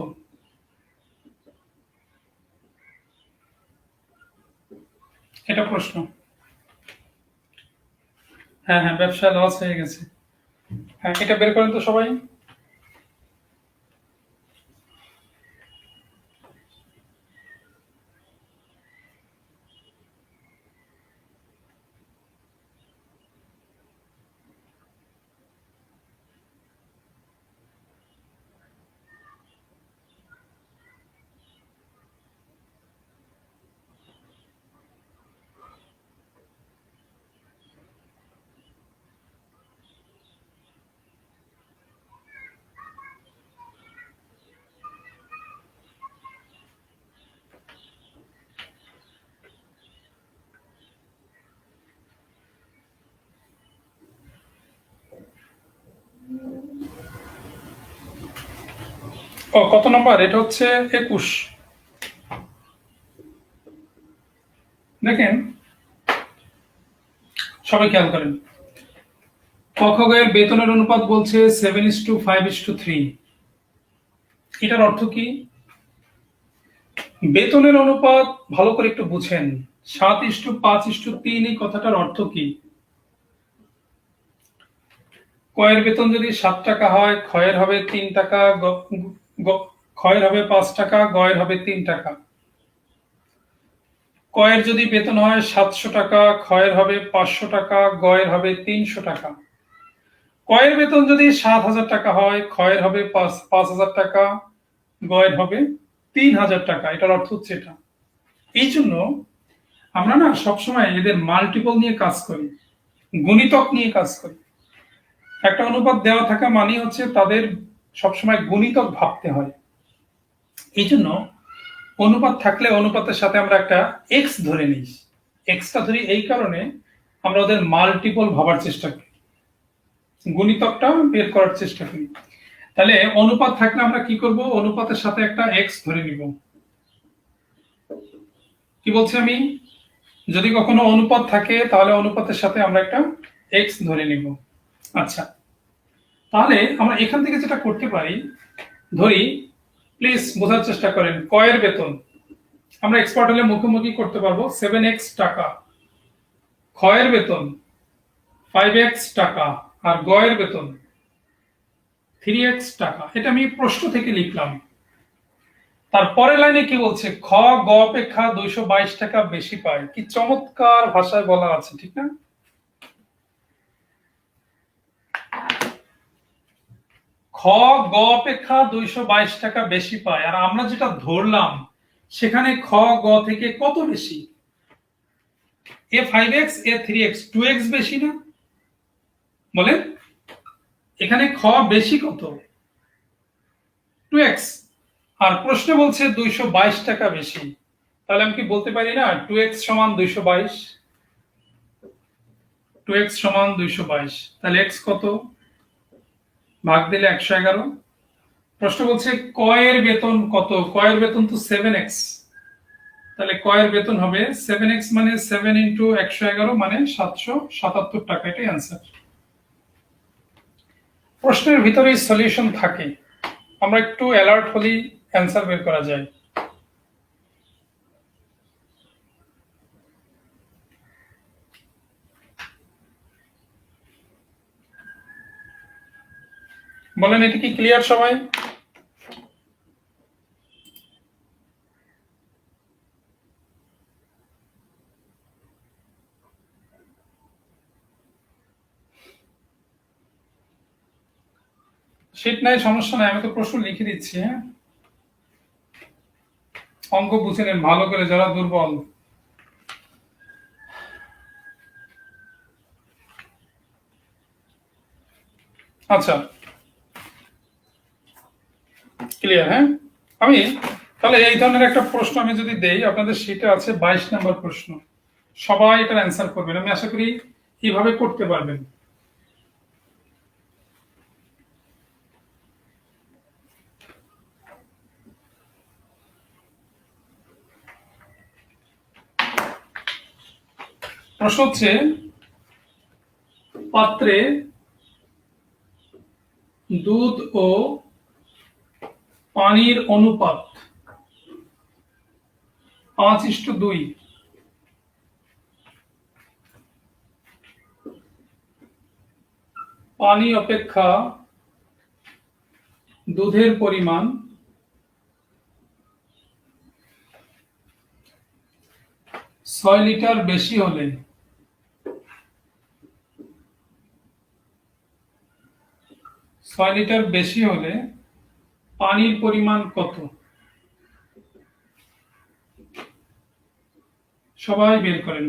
এটা প্রশ্ন। হ্যাঁ হ্যাঁ, ব্যবসায় লস হয়ে গেছে। হ্যাঁ, এটা বের করেন তো সবাই। ও কত নম্বর? এটা হচ্ছে 21। দেখেন সবাই খেয়াল করেন, ক খ গ এর বেতনের অনুপাত বলছে 7:5:3। এটার অর্থ কি? বেতনের অনুপাত ভালো করে একটু বুঝেন। 7:5:3 এই কথাটার অর্থ কি? ক এর বেতন যদি 7 টাকা হয়, খ এর হবে 3 টাকা, খ এর হবে 5 টাকা, গ এর হবে 3 টাকা। ক এর যদি বেতন হয় 700 টাকা, খ এর হবে 500 টাকা, গ এর হবে 300 টাকা। ক এর বেতন যদি 7,000 টাকা হয়, খ এর হবে 5,000 টাকা, গ এর হবে 3,000 টাকা। এটার অর্থ হচ্ছে এটা। এই জন্য আমরা না সবসময় এদের মাল্টিপল নিয়ে কাজ করি, গুণিতক নিয়ে কাজ করি। একটা অনুপাত দেওয়া থাকা মানে হচ্ছে তাদের সবসময় গুণিতক ভাবতে হয়। এই জন্য অনুপাত থাকলে অনুপাতের সাথে আমরা একটা এক্স ধরে নিই। এক্সটা ধরি এই কারণে আমরা ওদের মাল্টিপল ভাবার চেষ্টা করি, গুণিতকটা বের করার চেষ্টা করি। তাহলে অনুপাত থাকলে আমরা কি করব? অনুপাতের সাথে একটা এক্স ধরে নিব। কি বলছি আমি? যদি কখনো অনুপাত থাকে তাহলে অনুপাতের সাথে আমরা একটা এক্স ধরে নিব। আচ্ছা, তাহলে আমরা এখান থেকে যেটা করতে পারি, ধরি, প্লিজ বোঝার চেষ্টা করেন, ক এর বেতন আমরা এক্সপার্ট হলে মুখোমুখি করতে পারবো 7x টাকা, খ এর বেতন 5x টাকা, আর গ এর বেতন 3x টাকা। এটা আমি প্রশ্ন থেকে লিখলাম। তারপরের লাইনে কি বলছে? খ গ অপেক্ষা 222 টাকা বেশি পায়। কি চমৎকার ভাষায় বলা আছে, ঠিক না? খ গ অপেক্ষা 222 টাকা বেশি পায়, আর আমরা যেটা ধরলাম সেখানে খ গ থেকে কত বেশি? এ 5x, এ 3x, 2x বেশি না? বলেন, এখানে খ বেশি কত? 2x। আর প্রশ্ন বলছে 222 টাকা বেশি। তাহলে আমি কি বলতে পারি না 2x সমান 222? 2x সমান 222। তাহলে x কত? ভাগ দিলে 111। প্রশ্ন বলছে ক এর বেতন কত? ক এর বেতন তো 7x। তাহলে ক এর বেতন হবে 7x মানে 7 ইন্টু 111 মানে 777 টাকা। এটাই অ্যান্সার। প্রশ্নের ভিতরে সলিউশন থাকে, আমরা একটু অ্যালার্ট হলেই অ্যান্সার বের করা যায়। বলেন, এটা কি ক্লিয়ার সবাই? শীট নাই, সমস্যা নাই, আমি তো প্রশ্ন লিখে দিচ্ছি। হ্যাঁ, অঙ্ক বুঝে নেন ভালো করে যারা দুর্বল। আচ্ছা, ক্লিয়ার? হ্যাঁ, আমি তাহলে এই ধরনের একটা প্রশ্ন আমি যদি দেই, আপনাদের শীটে আছে 22 নম্বর প্রশ্ন। সবাই এটার অ্যান্সার করবেন, আমি আশা করি এইভাবে করতে পারবেন। প্রশ্ন হচ্ছে, পাত্রে দুধ ও পানির অনুপাত 5:2। পানি অপেক্ষা দুধের পরিমাণ 6 লিটার বেশি হলে 6 লিটার বেশি হলে পানির পরিমাণ কত? সবাই বের করেন।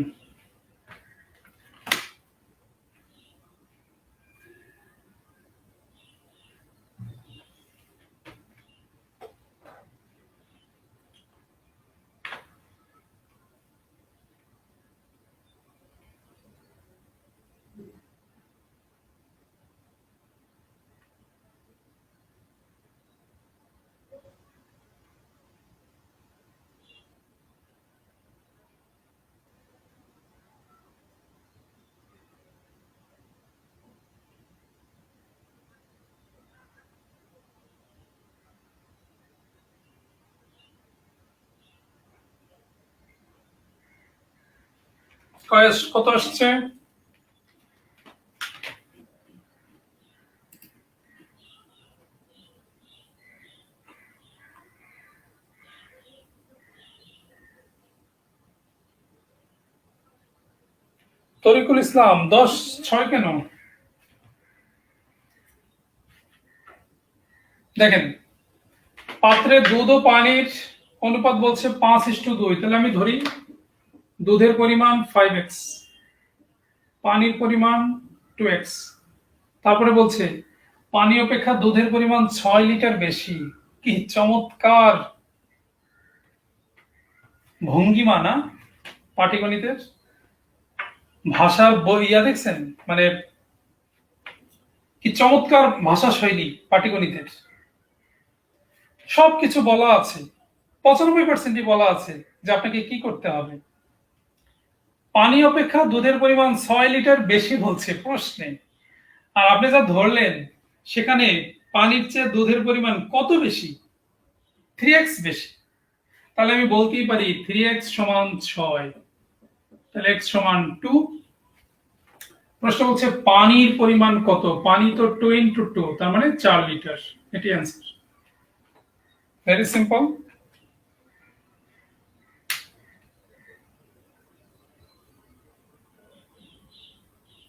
কত আসছে? তরিকুল ইসলাম 10-6 কেন? দেখেন, পাত্রে দুধ ও পানির অনুপাত বলছে 5:2, তাহলে আমি ধরি দুধের পরিমাণ 5x, পানির পরিমাণ 2x। তারপরে বলছে পানি অপেক্ষা দুধের পরিমাণ 6 লিটার বেশি। কি চমৎকার ভঙ্গিমা না পাটিগণিতের! ভাষার ইয়া দেখছেন, মানে কি চমৎকার ভাষা শৈলী পাটিগণিতের! সবকিছু বলা আছে, 95%ই বলা আছে যে আপনাকে কি করতে হবে। পানি অপেক্ষা দুধের পরিমাণ 6 লিটার বেশি বলছে প্রশ্নে, আর আপনি যা ধরলেন সেখানে পানির চেয়ে দুধের পরিমাণ কত বেশি? 3x বেশি। তাহলে আমি বলতেই পারি 3x সমান 6, তাহলে x সমান 2। প্রশ্ন বলছে পানির পরিমাণ কত? পানি তো 2 × 2, তার মানে 4 লিটার। এটি অ্যান্সার। Very simple.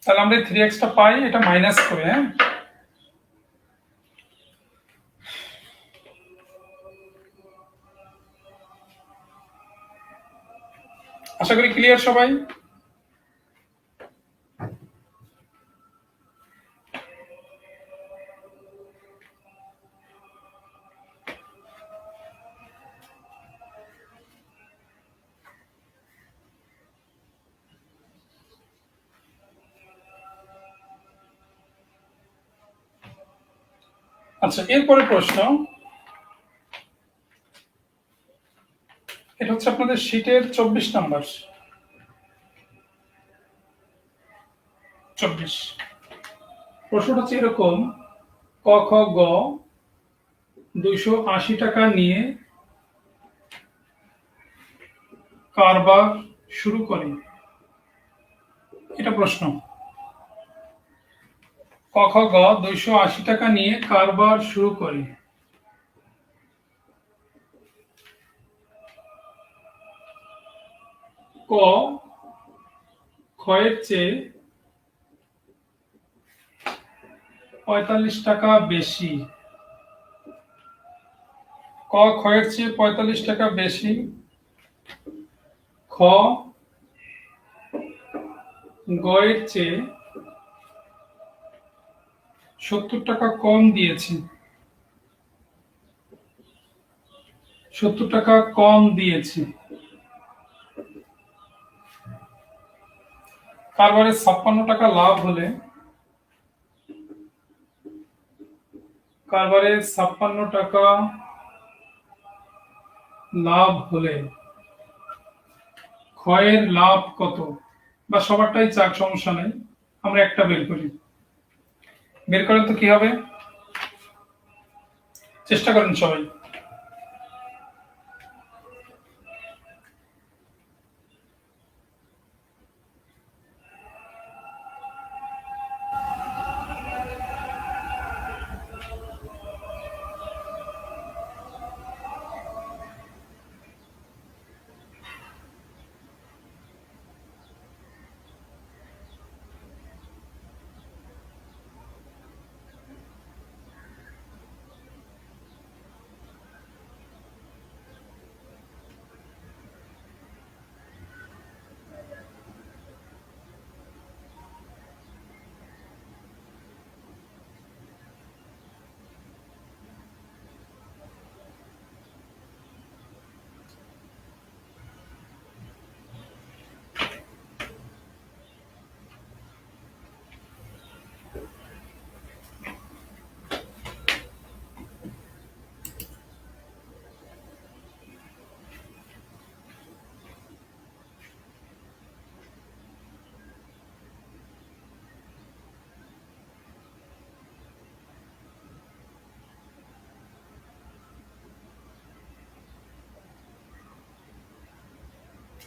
তাহলে আমরা 3x টা পাই, এটা মাইনাস করে, হ্যাঁ, আশা করি ক্লিয়ার সবাই। আচ্ছা, এরপরে প্রশ্ন, এটা হচ্ছে আপনাদের শীটের 24 নাম্বার। 24 প্রশ্নটা হচ্ছে এরকম: ক খ গ 280 টাকা নিয়ে কারবার শুরু করে। এটা প্রশ্ন। ক খ গ 280 টাকা নিয়ে কারবার শুরু করে। ক ক্ষয়ের চেয়ে 45 টাকা বেশি। ক ক্ষয়ের চেয়ে 45 টাকা বেশি। খ গয়ের চেয়ে 70 টাকা কম দিয়েছে। 70 টাকা কম দিয়েছে। কারবারে 56 টাকা লাভ হলে, কারবারে 56 টাকা লাভ হলে ক্ষয়ের লাভ কত? বা সবারটাই চাক, সমস্যা নেই, আমরা একটা বের করি। বের করেন তো কি হবে, চেষ্টা করেন সবাই।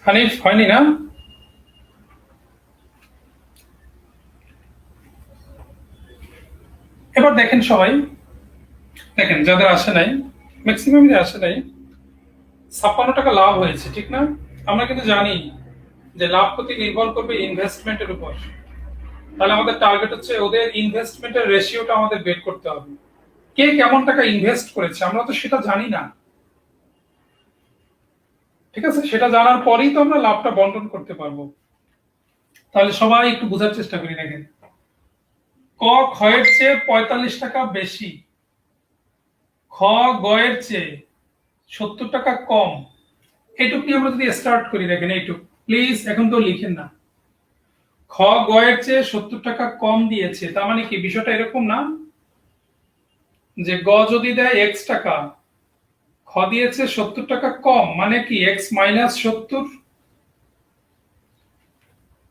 হানিফ, হয়নি না? এবার দেখেন সবাই, দেখেন যাদের আসে নাই, ম্যাক্সিমামই আসে নাই, 56 টাকা লাভ হয়েছে, ঠিক না? আমরা কিন্তু জানি যে লাভ ক্ষতি নির্ভর করবে ইনভেস্টমেন্টের উপর। তাহলে আমাদের টার্গেট হচ্ছে ওদের ইনভেস্টমেন্টের রেশিওটা আমাদের বের করতে হবে। কে কেমন টাকা ইনভেস্ট করেছে আমরা তো সেটা জানি না, ঠিক আছে? সেটা জানার পরেই তো আমরা লাভটা বন্টন করতে পারবো। তাহলে সবাই একটু বোঝার চেষ্টা করি। দেখেন, ক ক্ষয়ের চেয়ে 45 টাকা বেশি, খ গয়ের চেয়ে 70 টাকা কম। এইটুকু আমরা যদি স্টার্ট করি, দেখেন এইটুক, প্লিজ এখন তো লিখেন না। খ গয়ের চেয়ে 70 টাকা কম দিয়েছে, তার মানে কি বিষয়টা এরকম না যে গ যদি দেয় এক্স টাকা, খ দিয়েছে 70 টাকা কম, মানে কি এক্স মাইনাস 70,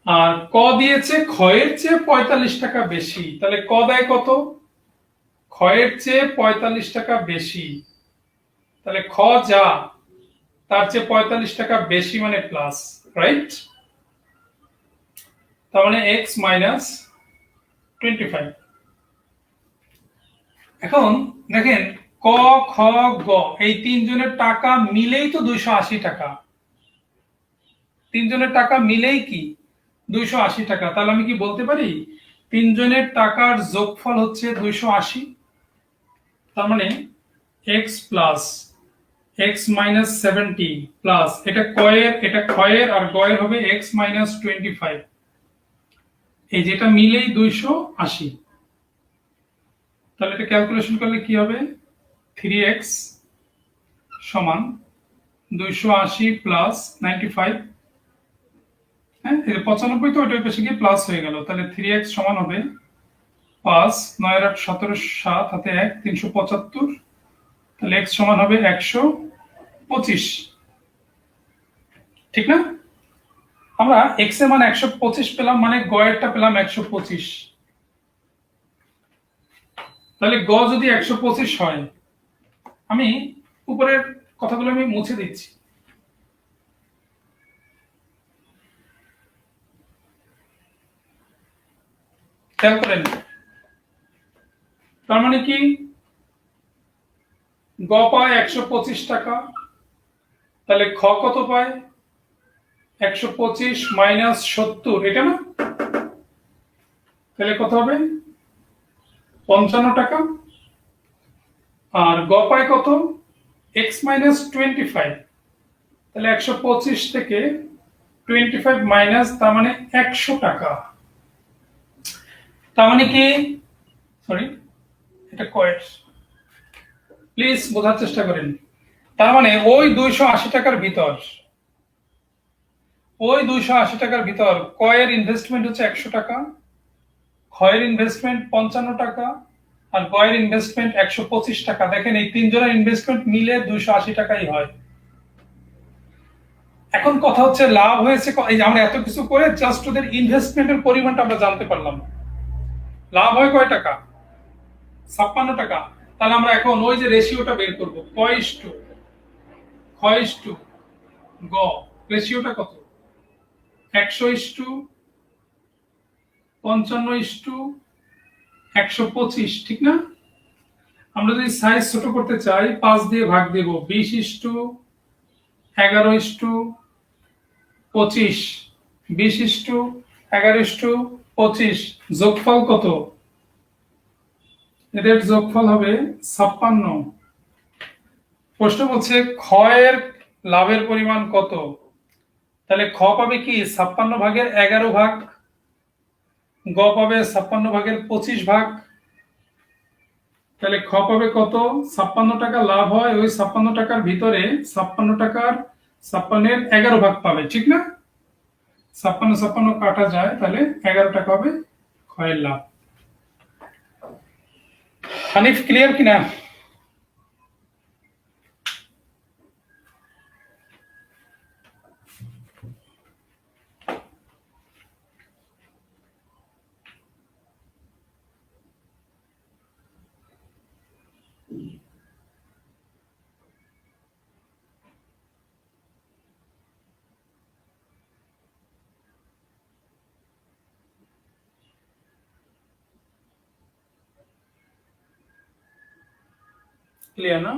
আর ক দিয়েছে ক্ষয়ের চেয়ে 45 টাকা বেশি, তাহলে ক দেয় কত? ক্ষয়ের চেয়ে 45 টাকা বেশি, তাহলে খ যা তার চেয়ে 45 টাকা বেশি মানে প্লাস, রাইট? তার মানে এক্স মাইনাস 25। এখন দেখেন, ক খ গ এই তিনজনের টাকা মিলেই তো 280 টাকা, তিনজনের টাকা মিলেই কি 280 টাকা। তাহলে আমি কি বলতে পারি তিনজনের টাকার যোগফল হচ্ছে 280? তার মানে x plus x minus 70 plus এটা ক্ষয়ের আর গয়ের হবে এক্স মাইনাস 25, এই যেটা মিলেই 280। তাহলে এটা ক্যালকুলেশন করলে কি হবে? 3x সমান 280 প্লাস 95, হ্যাঁ 95, তো ওইটা পেছনে গিয়ে প্লাস হয়ে গেল। তাহলে 3x সমান হবে 5 9 8 17 7 হাতে 1 375, তাহলে x সমান হবে 125, ঠিক না? আমরা x এর মান 125 পেলাম, মানে গ এরটা পেলাম 125। তাহলে গ যদি 125 হয়, আমি উপরের কথাগুলো আমি মুছে দিচ্ছি। খেয়াল করেন, তার মানে কি গ পায় 125 টাকা, তাহলে খ কত পায়? 125 মাইনাস 70, এটা না? তাহলে কত হবে? 55 টাকা। আর গ পায় কত? এক্স মাইনাস 25, তাহলে 125 থেকে 25 মাইনাস, তার মানে 100 টাকা। তার মানে কি, সরি এটা কয়ের, প্লিজ বোঝার চেষ্টা করেন। তার মানে ওই 280 টাকার ভিতর, ওই 280 টাকার ভিতর কয়ের ইনভেস্টমেন্ট হচ্ছে 100 টাকা, ক্ষয়ের ইনভেস্টমেন্ট 55 টাকা, আর গয়ের ইনভেস্টমেন্ট 125 টাকা। দেখেন এই তিনজনের ইনভেস্টমেন্ট মিলে 280 টাকাই হয়। এখন কথা হচ্ছে লাভ হয়েছে, এই যে আমরা এত কিছু করে জাস্ট ওদের ইনভেস্টমেন্টের পরিমাণটা আমরা জানতে পারলাম। লাভ হয় কয় টাকা? 56 টাকা। তাহলে আমরা এখন ওই যে রেশিওটা বের করবো, খ গ, রেশিওটা কত? 100:55:125, ঠিক না? আমরা যদি সাইজ ছোট করতে চাই 5 দিয়ে ভাগ দেব, 20:11:25, 20:11:25, যোগফল কত? এদের যোগফল হবে 56। প্রশ্ন বলছে ক্ষয়ের লাভের পরিমাণ কত? তাহলে খ পাবে কি 56/11 ভাগ, গ পাবে 56/25 ভাগ, তাহলে খ পাবে কত? 56 টাকা লাভ হয়, ওই 56 টাকার ভিতরে 56 টাকার 56-এর 11 ভাগ পাবে, ঠিক না? 56 কাটা যায়, তাহলে 11 টাকা হবে ক্ষয়ের লাভ। হানিফ ক্লিয়ার কিনা? ক্লিয়ার না?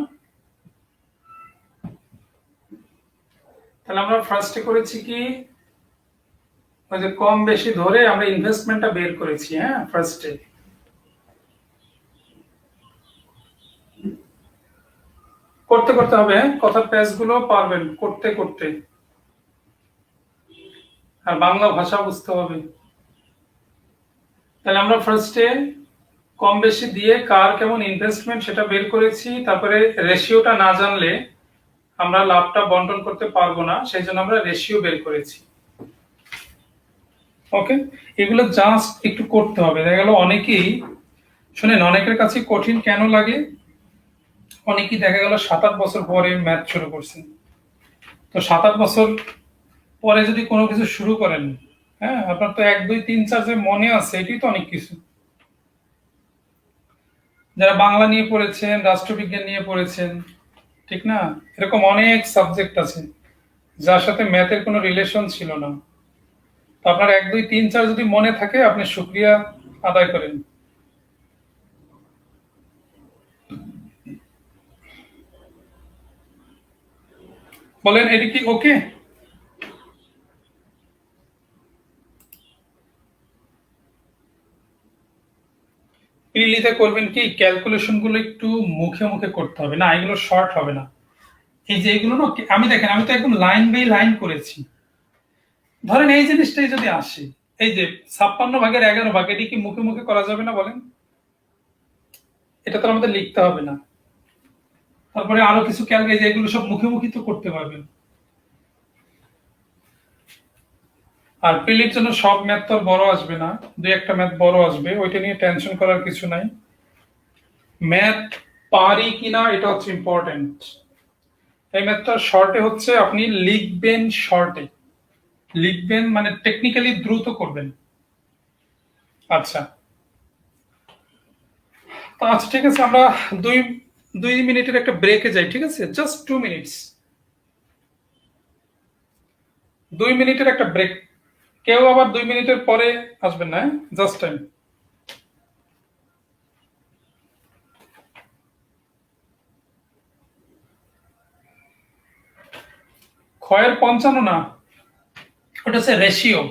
তাহলে আমরা ফার্স্টে করেছি কি, ওই যে কম বেশি ধরে আমরা ইনভেস্টমেন্টটা বের করেছি, হ্যাঁ ফার্স্টে। করতে করতে হবে, হ্যাঁ কথার প্যাচ গুলো পারবেন করতে করতে, আর বাংলা ভাষা বুঝতে হবে। তাহলে আমরা ফার্স্টে কম বেশি দিয়ে কার কেমন ইনভেস্টমেন্ট সেটা বের করেছি, তারপরে রেশিওটা না জানলে আমরা লাভটা বন্টন করতে পারবো না, সেই জন্য আমরা রেশিও বের করেছি। ওকে, এগুলো জাস্ট একটু করতে হবে। দেখা গেল অনেকেই, শুনেন, অনেকের কাছে কঠিন কেন লাগে, অনেকেই দেখা গেল 7-8 বছর পরে ম্যাথ শুরু করছেন। তো 7-8 বছর পরে যদি কোনো কিছু শুরু করেন, হ্যাঁ আপনার তো 1 2 3 4 যে মনে আছে এটাই তো অনেক কিছু। যারা বাংলা নিয়ে পড়েছেন, রাষ্ট্রবিজ্ঞান নিয়ে পড়েছেন, ঠিক না, এরকম অনেক সাবজেক্ট আছে যার সাথে ম্যাথের কোনো রিলেশন ছিল না। তো আপনার 1 2 3 4 যদি মনে থাকে, আপনি শুক্রিয়া আদায় করেন। বলেন এটি কি ওকে? প্রিলিতে করবেন কি, ক্যালকুলেশন গুলো একটু মুখে মুখে করতে হবে, না এগুলো শর্ট হবে না। এই যে এগুলো না, আমি দেখেন আমি তো একদম লাইন বাই লাইন করেছি। ধরেন এই জিনিসটাই যদি আসে, এই যে 56/11 এটি কি মুখে মুখে করা যাবে না বলেন? এটা তো আমাদের লিখতে হবে না। তারপরে আরো কিছু ক্যালকুলেট, এগুলো সব মুখে মুখে তো করতে পারবেন। আর প্রিলির জন্য সব ম্যাথ তো আর বড় আসবে না, দুই একটা ম্যাথ বড় আসবে, ওইটা নিয়ে টেনশন করার কিছু নাই। ম্যাথ পারি কিনা এটা হচ্ছে ইম্পর্টেন্ট। এই ম্যাথটা শর্টে হচ্ছে আপনি লিখবেন শর্টে, লিখবেন মানে টেকনিক্যালি দ্রুত করবেন। আচ্ছা, তো আচ্ছা ঠিক আছে, আমরা দুই 2 মিনিটের একটা ব্রেকে যাই, ঠিক আছে, জাস্ট 2 মিনিটস, 2 মিনিটের একটা ব্রেক। কেউ আবার 2 মিনিটের পরে আসবেন না, জাস্ট টাইম। ক্ষয়ের 55 না, ওটা হচ্ছে রেশিও।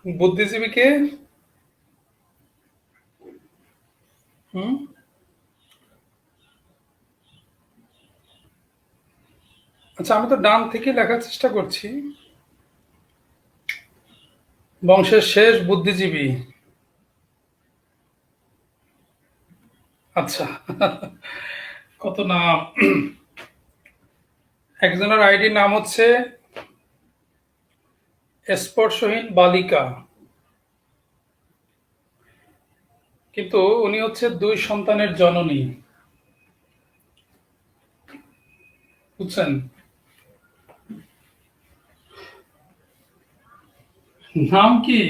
বুদ্ধিজীবীকে হুম আচ্ছা, আমি তো ডান থেকে লেখার চেষ্টা করছি। বংশের শেষ বুদ্ধিজীবী। আচ্ছা, কত নাম। একজনের আইডি নাম হচ্ছে স্পর্শহীন বালিকা, কিন্তু উনি হচ্ছে 2 সন্তানের জননী। বুঝছেন? নাম কি?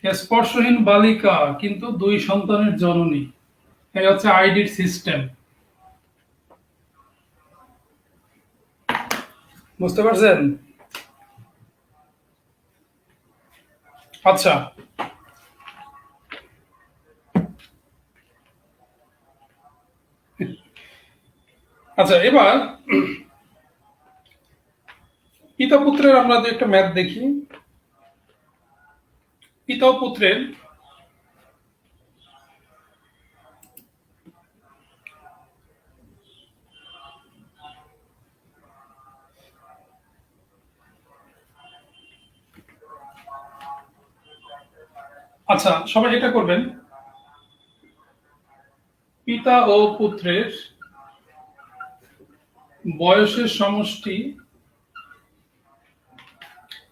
স্পর্শহীন বালিকা, কিন্তু 2 সন্তানের জননী। এই হচ্ছে আইডির সিস্টেম। বুঝতে পারছেন? আচ্ছা, আচ্ছা, এবার পিতা পুত্রের আমরা যে একটা ম্যাথ দেখি। পিতা ও পুত্রের, আচ্ছা সবাই এটা করবেন, পিতা ও পুত্রের বয়সের সমষ্টি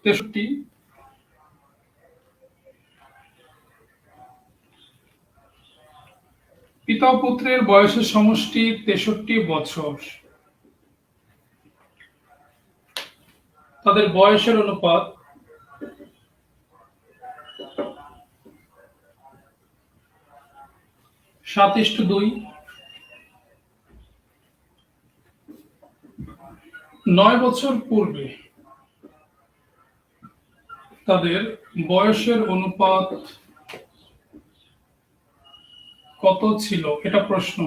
63। পিতা ও পুত্রের বয়সের সমষ্টি 63 বছর। তাদের বয়সের অনুপাত 7:2। 9 বছর পূর্বে তাদের বয়সের অনুপাত কত ছিল, এটা প্রশ্ন।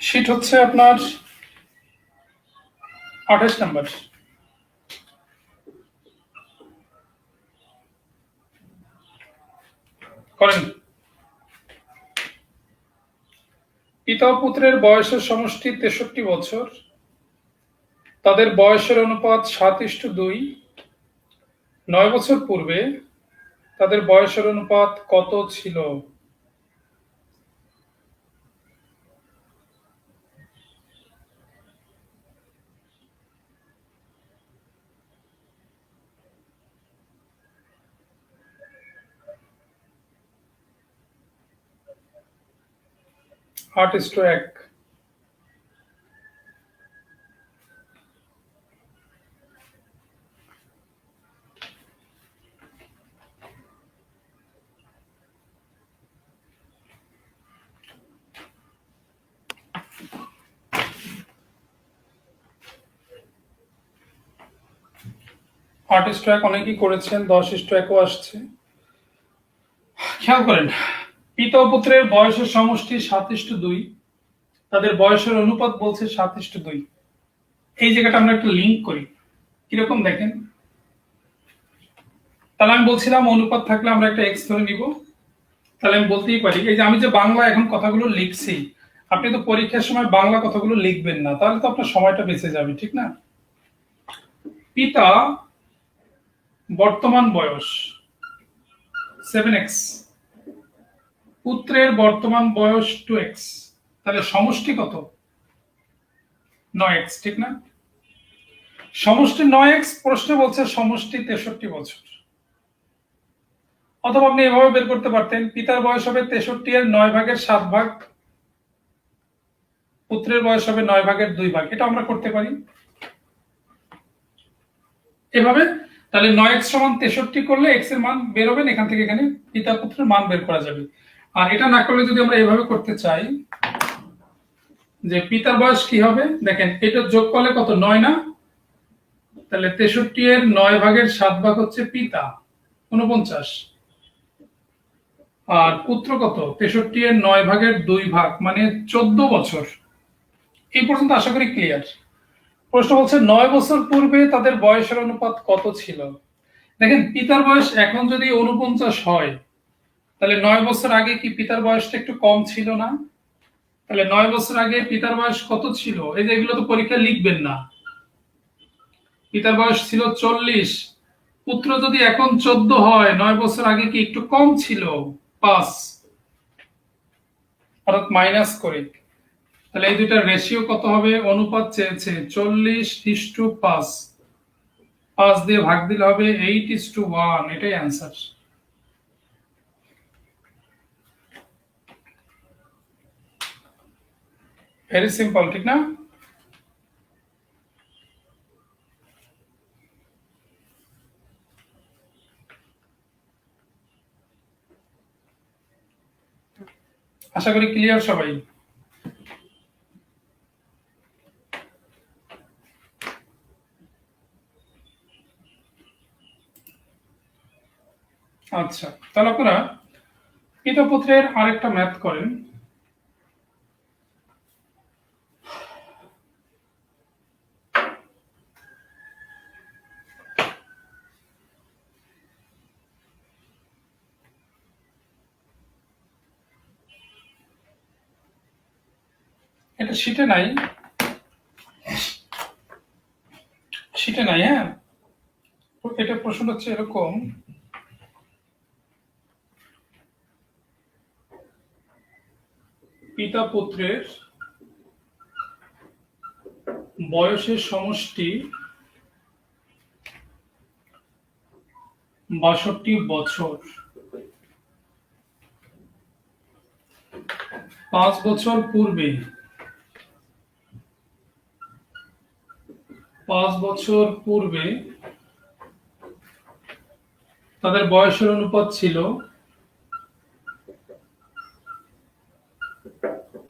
শীট হচ্ছে আপনার 28 নাম্বার। করেন। পিতা ও পুত্রের বয়সের সমষ্টি 63 বছর। তাদের বয়সের অনুপাত 7:2। 9 বছর পূর্বে তাদের বয়সের অনুপাত কত ছিল? আট ইস্টু এক। আট ইস্টু এক অনেকেই করেছেন, 10:1ও আসছে। খেয়াল করেন, পিতা ও পুত্রের বয়সের সমষ্টি 7:2। তাদের বয়সের অনুপাত বলছে 7:2। এই জায়গাটা আমরা একটা লিঙ্ক করি। কিরকম দেখেন, তাহলে আমি বলছিলাম অনুপাত থাকলে আমরা একটা এক্স ধরে নিব। তাহলে আমি বলতেই পারি, এই যে আমি যে বাংলা এখন কথাগুলো লিখছি, আপনি তো পরীক্ষার সময় বাংলা কথাগুলো লিখবেন না, তাহলে তো আপনার সময়টা বেঁচে যাবে, ঠিক না? পিতা বর্তমান বয়স 7x, পুত্রের বর্তমান বয়স 2x, তাহলে সমষ্টি কত? 9x, ঠিক না? সমষ্টি 9x, প্রশ্নে বলছে সমষ্টি 63 বছর। অথবা আপনি এভাবে বের করতে পারতেন, পিতার বয়স হবে 63 এর 9/7 পুত্রের বয়স হবে 9/2। এটা আমরা করতে পারি এভাবে। তাহলে 9x সমান 63 করলে x এর মান বের হবে, এখান থেকে এখানে পিতা পুত্রের মান বের করা যাবে। আর এটা না করলে যদি আমরা এভাবে করতে চাই, যে পিতার বয়স কি হবে, দেখেন এটা যোগ করলে কত, 9 না? তাহলে 63 এর 9/7 হচ্ছে পিতা, 49। আর পুত্র কত? 63 এর 9 ভাগের 2 ভাগ মানে 14 বছর। এই পর্যন্ত আশা করি ক্লিয়ার। প্রশ্ন বলছে 9 বছর পূর্বে তাদের বয়সের অনুপাত কত ছিল। দেখেন পিতার বয়স এখন যদি 49 হয়, তাহলে 9 বছর আগে কি পিতার বয়সটা একটু কম ছিল না? তাহলে 9 বছর আগে পিতার বয়স কত ছিল? এই যে এগুলো তো পরীক্ষায় লিখবেন না। পিতার বয়স ছিল 40, পুত্র যদি এখন 14 হয়, 9 বছর আগে কি একটু কম ছিল? 5, অর্থাৎ মাইনাস করি। তাহলে এই দুইটার রেশিও কত হবে? অনুপাত চেয়েছে 40:5, 5 দিয়ে ভাগ দিলে হবে 8:1, এটাই অ্যান্সার। ভেরি সিম্পল, ঠিক না? আশা করি ক্লিয়ার সবাই। আচ্ছা, তাহলে আপনারা পিতা পুত্রের আরেকটা ম্যাথ করেন। এটা শিটে নাই, শিটে নাই। হ্যাঁ, এটা প্রশ্ন হচ্ছে এরকম, পিতা পুত্রের বয়সের সমষ্টি 62 বছর। 5 বছর পূর্বে, 5 বছর পূর্বে তাদের বয়সের অনুপাত ছিল,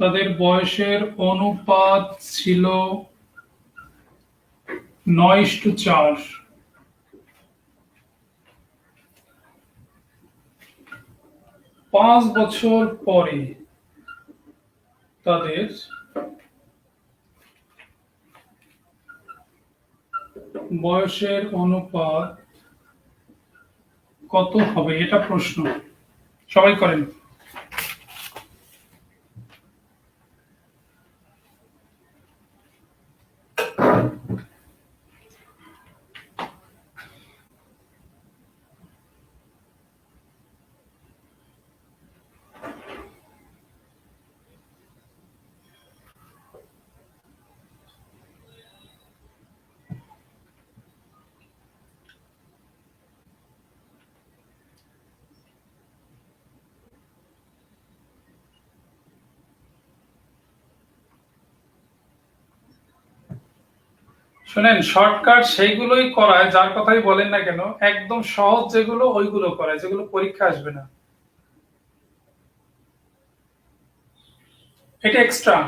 তাদের বয়সের অনুপাত ছিল 9:4। 5 বছর পরে তাদের বয়সের অনুপাত কত হবে, এটা প্রশ্ন। সবাই করেন। শুনেন, শর্টকাট সেইগুলোই করায়, যার কথাই বলেন না কেন, একদম সহজ যেগুলো ওইগুলো করায়, যেগুলো পরীক্ষা আসবে না। এটা এক্সট্রা।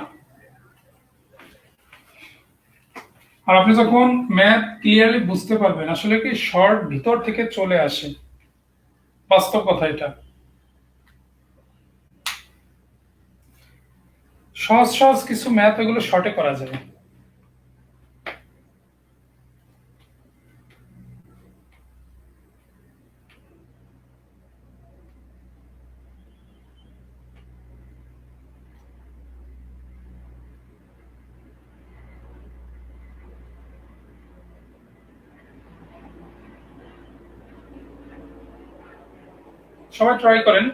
আর আপনি যখন ম্যাথ ক্লিয়ারলি বুঝতে পারবেন, আসলে কি শর্ট ভিতর থেকে চলে আসে, বাস্তব কথা এটা। সহজ সহজ কিছু ম্যাথ এগুলো শর্টে করা যায়। সবাই ট্রাই করেন।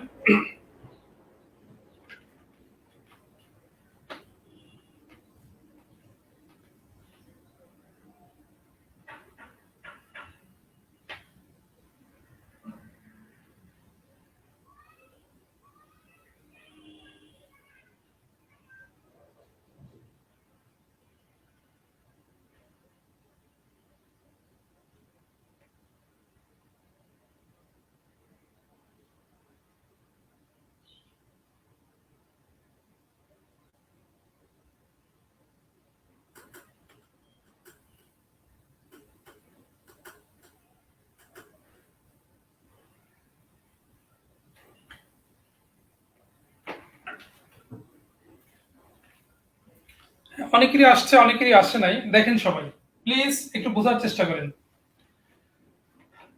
অনেকেরই আসছে, অনেকেরই আসে নাই। দেখেন সবাই প্লিজ একটু বোঝার চেষ্টা করেন।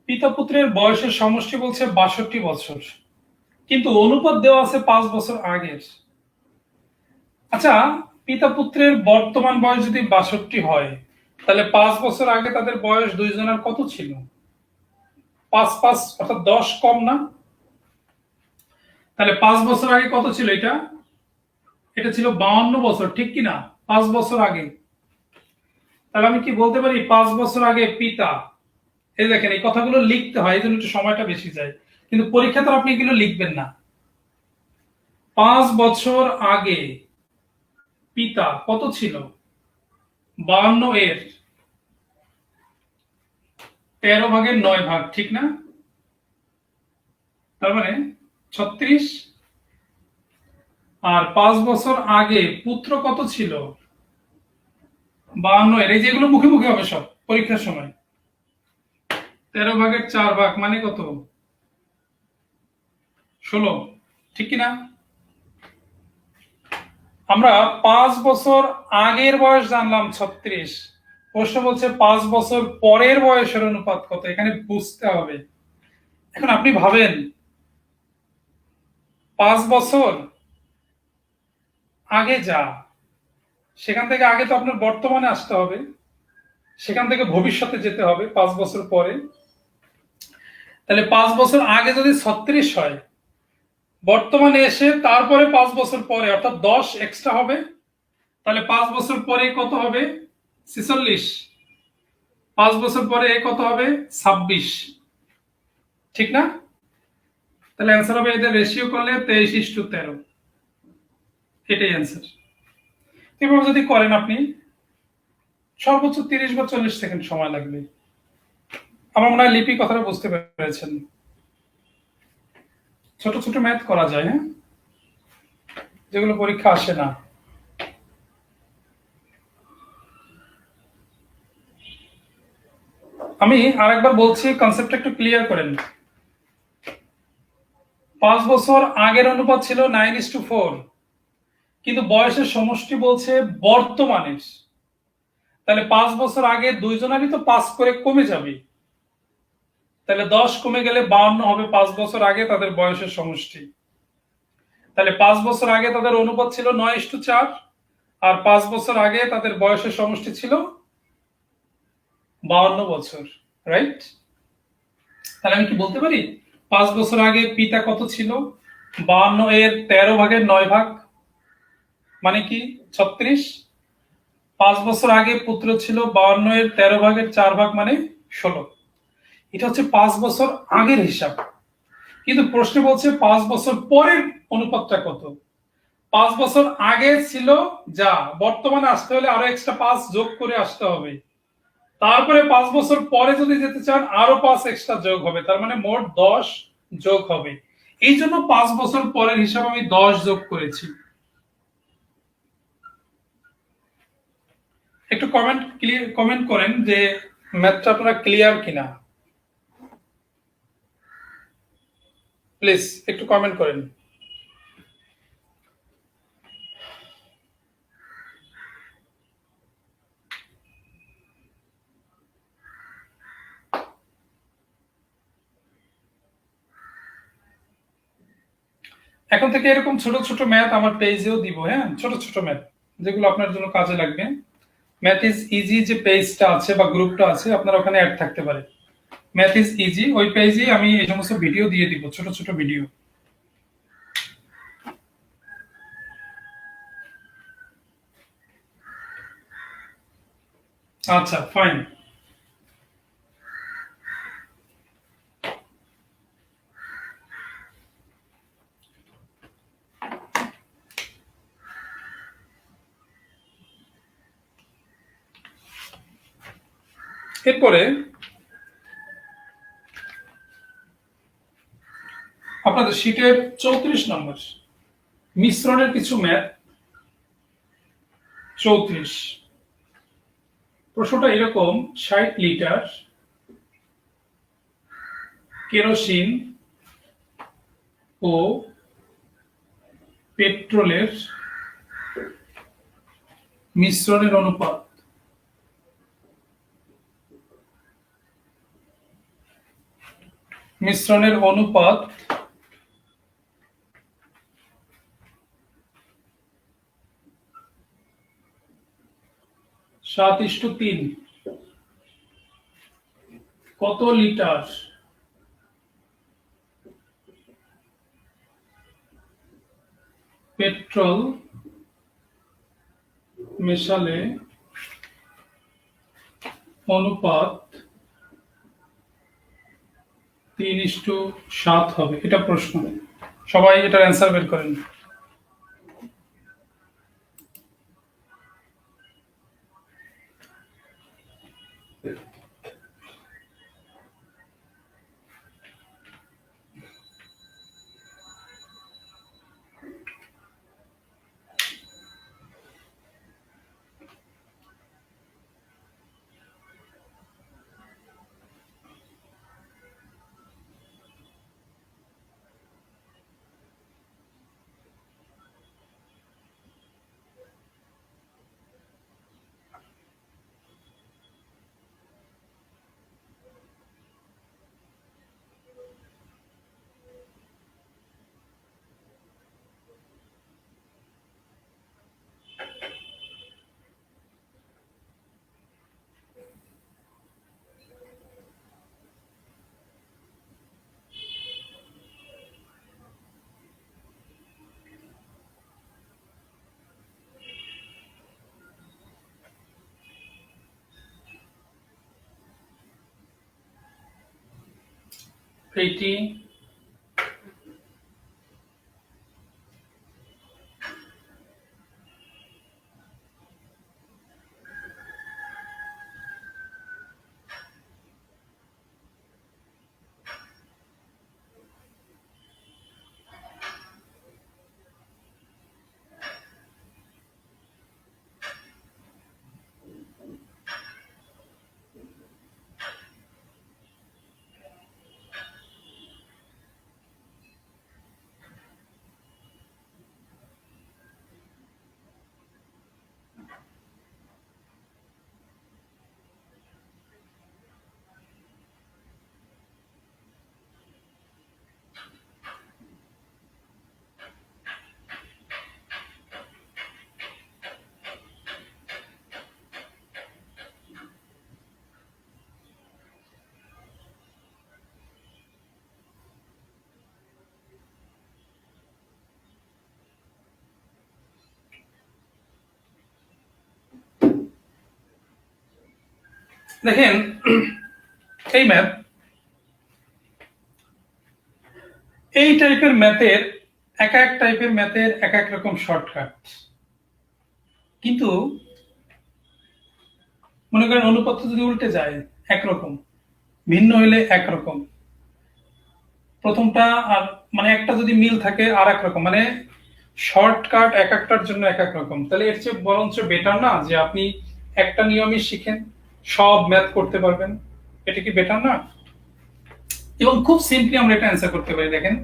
পিতা পুত্রের বয়সের সমষ্টি বলছে 62 বছর, কিন্তু অনুপাত দেওয়া আছে 5 বছর আগের। আচ্ছা, পিতা পুত্রের বর্তমান বয়স যদি 62 হয়, তাহলে 5 বছর আগে তাদের বয়স দুইজনের কত ছিল? 5 5 অর্থাৎ 10 কম না? তাহলে 5 বছর আগে কত ছিল? এটা এটা ছিল 52 বছর, ঠিক কিনা? 5 বছর আগে। তাহলে আমি কি বলতে পারি 5 বছর আগে পিতা, এই দেখেন এই কথাগুলো লিখতে হয়, এই জন্য একটু সময়টা বেশি যায়, কিন্তু পরীক্ষাতে আপনি এগুলো লিখবেন না। 5 বছর আগে পিতা কত ছিল? 52 এর 13/9, ঠিক না? তার মানে 36। আর 5 বছর আগে পুত্র কত ছিল? 52 এর, এই যেগুলো মুখে মুখে হবে সব পরীক্ষার সময়। 13/4 মানে কত? 16, ঠিক কিনা? আমরা 5 বছর আগের বয়স জানলাম 36। প্রশ্ন বলছে 5 বছর পরের বয়সের অনুপাত কত, এখানে বুঝতে হবে। এখন আপনি ভাবেন 5 বছর আগে যা, সেখান থেকে আগে তো আপনার বর্তমানে আসতে হবে, সেখান থেকে ভবিষ্যতে যেতে হবে 5 বছর পরে। তাহলে 5 বছর আগে যদি 36 হয়, বর্তমানে এসে তারপরে 5 বছর পরে অর্থাৎ 10 এক্সট্রা হবে, তাহলে 5 বছর পরে কত হবে? 46। 5 বছর পরে কত হবে? 26, ঠিক না? তাহলে অ্যান্সার হবে, এদের রেশিও করলে 23:13, এটাই অ্যান্সার। এভাবে যদি করেন আপনি, সর্বোচ্চ 30 বা 40 সেকেন্ড সময় লাগবে। আমার মনে হয় লিপি কথাটা বুঝতে পেরেছেন। ছোট ছোট ম্যাথ করা যায়, হ্যাঁ, যেগুলো পরীক্ষা আসে না। আমি আরেকবার বলছি, কনসেপ্টটা একটু ক্লিয়ার করেন। 5 বছর আগের অনুপাত ছিল 9:4, কিন্তু বয়সের সমষ্টি বলছে বর্তমানের। তাহলে 5 বছর আগে দুইজনারই তো 5 করে কমে যাবে, তাহলে 10 কমে গেলে 52 হবে 5 বছর আগে তাদের বয়সের সমষ্টি। তাহলে 5 বছর আগে তাদের অনুপাত ছিল 9:4, আর 5 বছর আগে তাদের বয়সের সমষ্টি ছিল 52 বছর, রাইট? তাহলে আমি কি বলতে পারি 5 বছর আগে পিতা কত ছিল? 52 এর 13/9, মানে কি 36। 5 বছর আগে পুত্র ছিল 52 এর 13/4, মানে 16। এটা হচ্ছে 5 বছর আগের হিসাব। কিন্তু প্রশ্নে বলছে 5 বছর পরের অনুপাতটা কত। 5 বছর আগে ছিল যা, বর্তমানে আসতে হলে আরো এক্সট্রা 5 যোগ করে আসতে হবে। তারপরে 5 বছর পরে যদি যেতে চান আরো 5 এক্সট্রা যোগ হবে, তার মানে মোট 10 যোগ হবে। এই জন্য 5 বছর পরের হিসাব আমি 10 যোগ করেছি। একটু কমেন্ট করেন যে ম্যাথটা আপনারা ক্লিয়ার কিনা, প্লিজ একটু কমেন্ট করেন। এখন থেকে এরকম ছোট ছোট ম্যাথ আমার পেজেও দিব, হ্যাঁ, ছোট ছোট ম্যাথ যেগুলো আপনার জন্য কাজে লাগবে। ম্যাথ ইজ ইজি যে পেজটা আছে বা গ্রুপটা আছে, আপনারা ওখানে অ্যাড থাকতে পারে। ম্যাথ ইজ ইজি, ওই পেজে আমি এই সমস্ত ভিডিও দিয়ে দিব, ছোট ছোট ভিডিও। আচ্ছা, ফাইন। এরপরে আপনাদের শীটের 34 নম্বর মিশ্রণের কিছু ম্যাথ। 34 প্রশ্নটা এরকম, 60 লিটার কেরোসিন ও পেট্রোলের মিশ্রণের অনুপাত মিশ্রণের অনুপাত 7:3। কত লিটার পেট্রোল মেশালে অনুপাত 3:7 হবে? এটা প্রশ্ন, সবাই এটার অ্যান্সার বের করেন। এইটি দেখেন, এই ম্যাথ, এই টাইপের ম্যাথের এক এক টাইপের ম্যাথের এক এক রকম শর্টকাট, কিন্তু মনে করেন অনুপাত যদি উল্টে যায় একরকম, ভিন্ন হইলে একরকম, প্রথমটা আর মানে একটা যদি মিল থাকে আর এক রকম, মানে শর্টকাট এক একটার জন্য এক এক রকম। তাহলে এর চেয়ে বরঞ্চ বেটার না যে আপনি একটা নিয়মই শিখেন, সব ম্যাথ করতে পারবেন? এটা কি বেটার না? এবং খুব সিম্পলি আমরা এটা অ্যান্সার করতে পারি। দেখেন,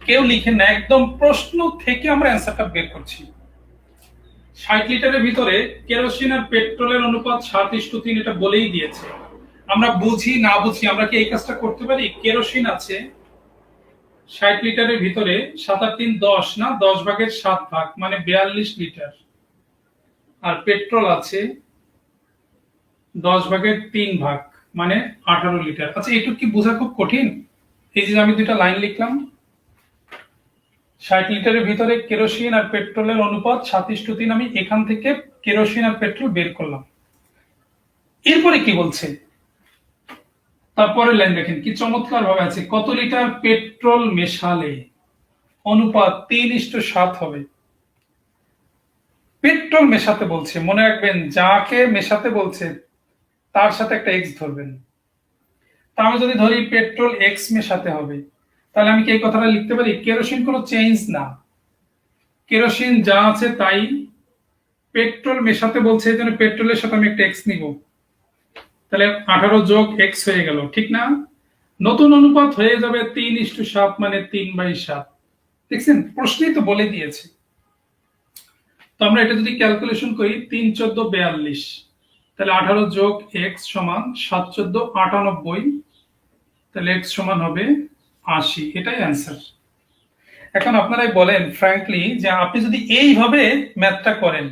কেউ লিখেন না, একদম প্রশ্ন থেকে আমরা অ্যান্সারটা বের করছি। 60 লিটারের ভিতরে কেরোসিন আর পেট্রোলের অনুপাত 7:3, এটা বলেই দিয়েছে। আমরা বুঝি না বুঝি আমরা কি এই কাজটা করতে পারি? কেরোসিন আছে 60 লিটারের ভিতরে, 7 আর 3 10, না 10 ভাগের 7 ভাগ মানে 42 লিটার। আর পেট্রোল আছে 10 ভাগের 3 ভাগ মানে 18 লিটার। আচ্ছা, একটু কি বোঝা খুব কঠিন? এই যে আমি দুটো লাইন লিখলাম, 60 লিটারের ভিতরে কেরোসিন আর পেট্রোলের অনুপাত 7:3, আমি এখান থেকে কেরোসিন আর পেট্রোল বের করলাম। এরপরে কি বলছে? তারপরে লাইন দেখেন কি চমৎকার ভাবে আছে, কত লিটার পেট্রোল মেশালে অনুপাত 3:7 হবে। পেট্রোল মেশাতে বলছে, মনে রাখবেন যাকে মেশাতে বলছে তার সাথে একটা এক্স ধরবেন। তা আমি যদি ধরি পেট্রোল এক্স মেশাতে হবে, তাহলে আমি কি এই কথাটা লিখতে পারি? কেরোসিন কোনো চেঞ্জ না, কেরোসিন যা আছে তাই, পেট্রোল মেশাতে বলছে এই জন্য পেট্রোলের সাথে আমি একটা এক্স নিব, তাহলে 18 যোগ এক্স হয়ে গেল, ঠিক না? নতুন অনুপাত হয়ে যাবে 3:7 মানে 3/7। দেখছেন, প্রশ্নই তো বলে দিয়েছে। তো আমরা এটা যদি ক্যালকুলেশন করি 3 14 42, তাহলে 18 যোগ এক্স সমান 7 14 98, তাহলে এক্স সমান হবে 80। এটাই অ্যান্সার। এখন আপনারাই বলেন ফ্র্যাঙ্কলি যে আপনি যদি এইভাবে ম্যাথটা করেন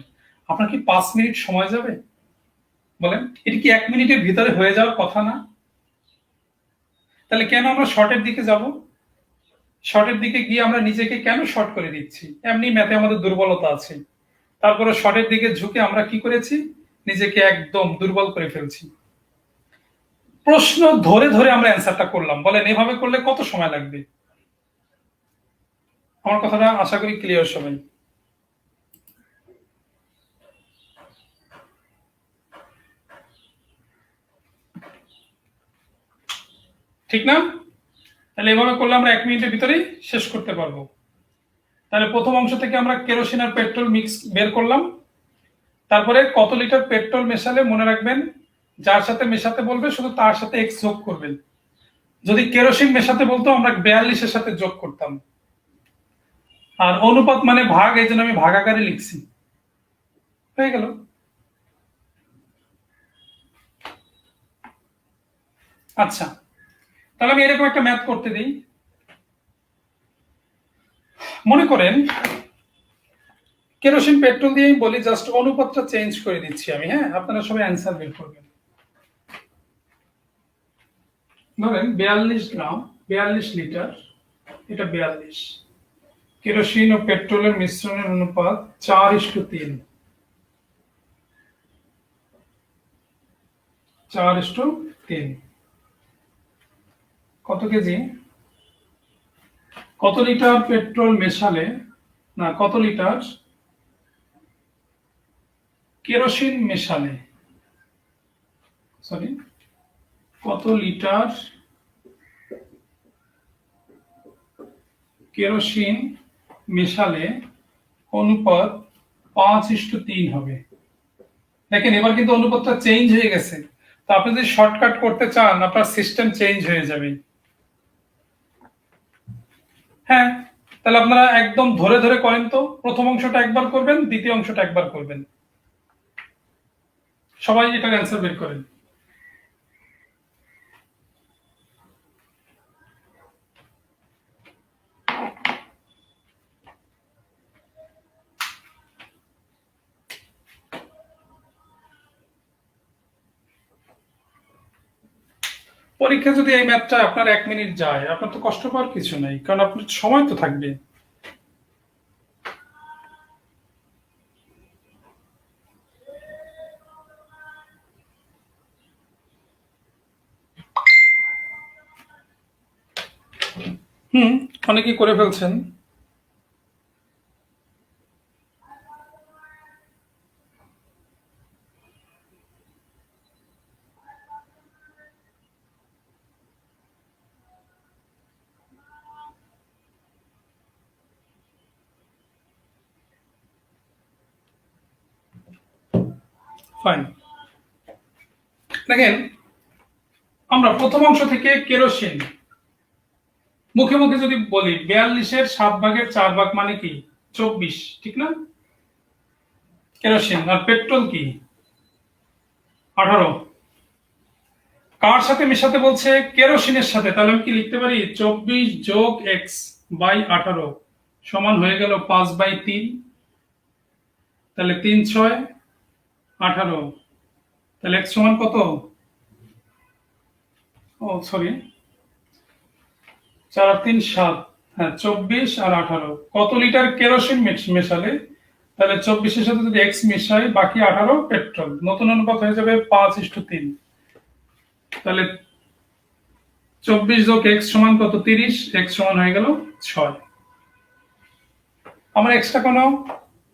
আপনার কি 5 মিনিট সময় যাবে? বলেন, এটা কি 1 মিনিটের ভিতরে হয়ে যাওয়ার কথা না? তাহলে কেন আমরা শর্টের দিকে যাব? শর্টের দিকে গিয়ে আমরা নিজেকে কেন শর্ট করে দিচ্ছি? এমনি ম্যাথে আমাদের দুর্বলতা আছে, তারপরে শর্টের দিকে ঝুঁকে আমরা কি করেছি, নিজেকে একদম দুর্বল করে ফেলছি। প্রশ্ন ধরে ধরে আমরা অ্যান্সারটা করলাম, বলেন এভাবে করলে কত সময় লাগবে? আমার কথাটা আশা করি ক্লিয়ার সবাই। ঠিক না? তাহলে এভাবে করলে আমরা 1 মিনিটের ভিতরেই শেষ করতে পারবো। তাহলে প্রথম অংশ থেকে আমরা কেরোসিন আর পেট্রোল মিক্স বের করলাম। তারপরে কত লিটার পেট্রোল মেশালে মনে রাখবেন যার সাথে মেশাতে বলবে শুধু তার সাথে এক্স যোগ করবেন। যদি কেরোসিন মেশাতে বলতো আমরা 42-এর সাথে যোগ করতাম। আর অনুপাত মানে ভাগ, এই জন্য আমি ভাগ আকারে লিখছি। হয়ে গেল। আচ্ছা, তাহলে আমি এরকম একটা ম্যাথ করতে দিই। মনে করেন কেরোসিন পেট্রোল দিয়ে বলি, জাস্ট অনুপাতটা চেঞ্জ করে দিচ্ছি আমি। হ্যাঁ, আপনারা সবাই অ্যান্সার বের করবেন। ধরেন 42 গ্রাম, 42 লিটার, এটা 42। কেরোসিন ও পেট্রোলের মিশ্রণের অনুপাত 4:3। 4:3 কত কেজি? কত লিটার পেট্রোল মেশালে, না কত লিটার কেরোসিন মেশালে, সরি, কত লিটার কেরোসিন মেশালে অনুপাত 5:3 হবে। দেখেন এবার কিন্তু অনুপাতটা চেঞ্জ হয়ে গেছে। তো আপনি যদি শর্টকাট করতে চান আপনার সিস্টেম চেঞ্জ হয়ে যাবে। হ্যাঁ, তাহলে আপনারা একদম ধরে ধরে করেন তো। প্রথম অংশটা একবার করবেন, দ্বিতীয় অংশটা একবার করবেন। সবাই এটার অ্যান্সার বের করেন। পরীক্ষা যদি এই ম্যাথটা আপনার 1 মিনিট যায়, আপনার তো কষ্ট পাওয়ার কিছু নাই, কারণ আপনার সময় তো থাকবে। অনেকেই করে ফেলছেন। ফাইন। দেখেন আমরা প্রথম অংশ থেকে কেরোসিন মুখে মুখে যদি বলি 42-এর 7/4 মানে কি 24, ঠিক না? কেরোসিন আর পেট্রোল কি 18। কার সাথে মেশাতে বলছে? কেরোসিনের সাথে। তাহলে আমি কি লিখতে পারি 24 যোগ এক্স বাই 18 সমান হয়ে গেল 5/3। তাহলে 3 6 18, তাহলে এক্স সমান কত? ও সরি, 4 আর 3 7, হ্যাঁ 24 আর 18। কত লিটার কেরোসিন মেশালে, তাহলে 24-এর সাথে যদি এক্স মেশাই বাকি 18 পেট্রোল, নতুন অনুপাত হয়ে যাবে 5:3। তাহলে 24 যোগ এক্স সমান কত? 30। এক্স সমান হয়ে গেল 6। আমার এক্সট্রা কোনো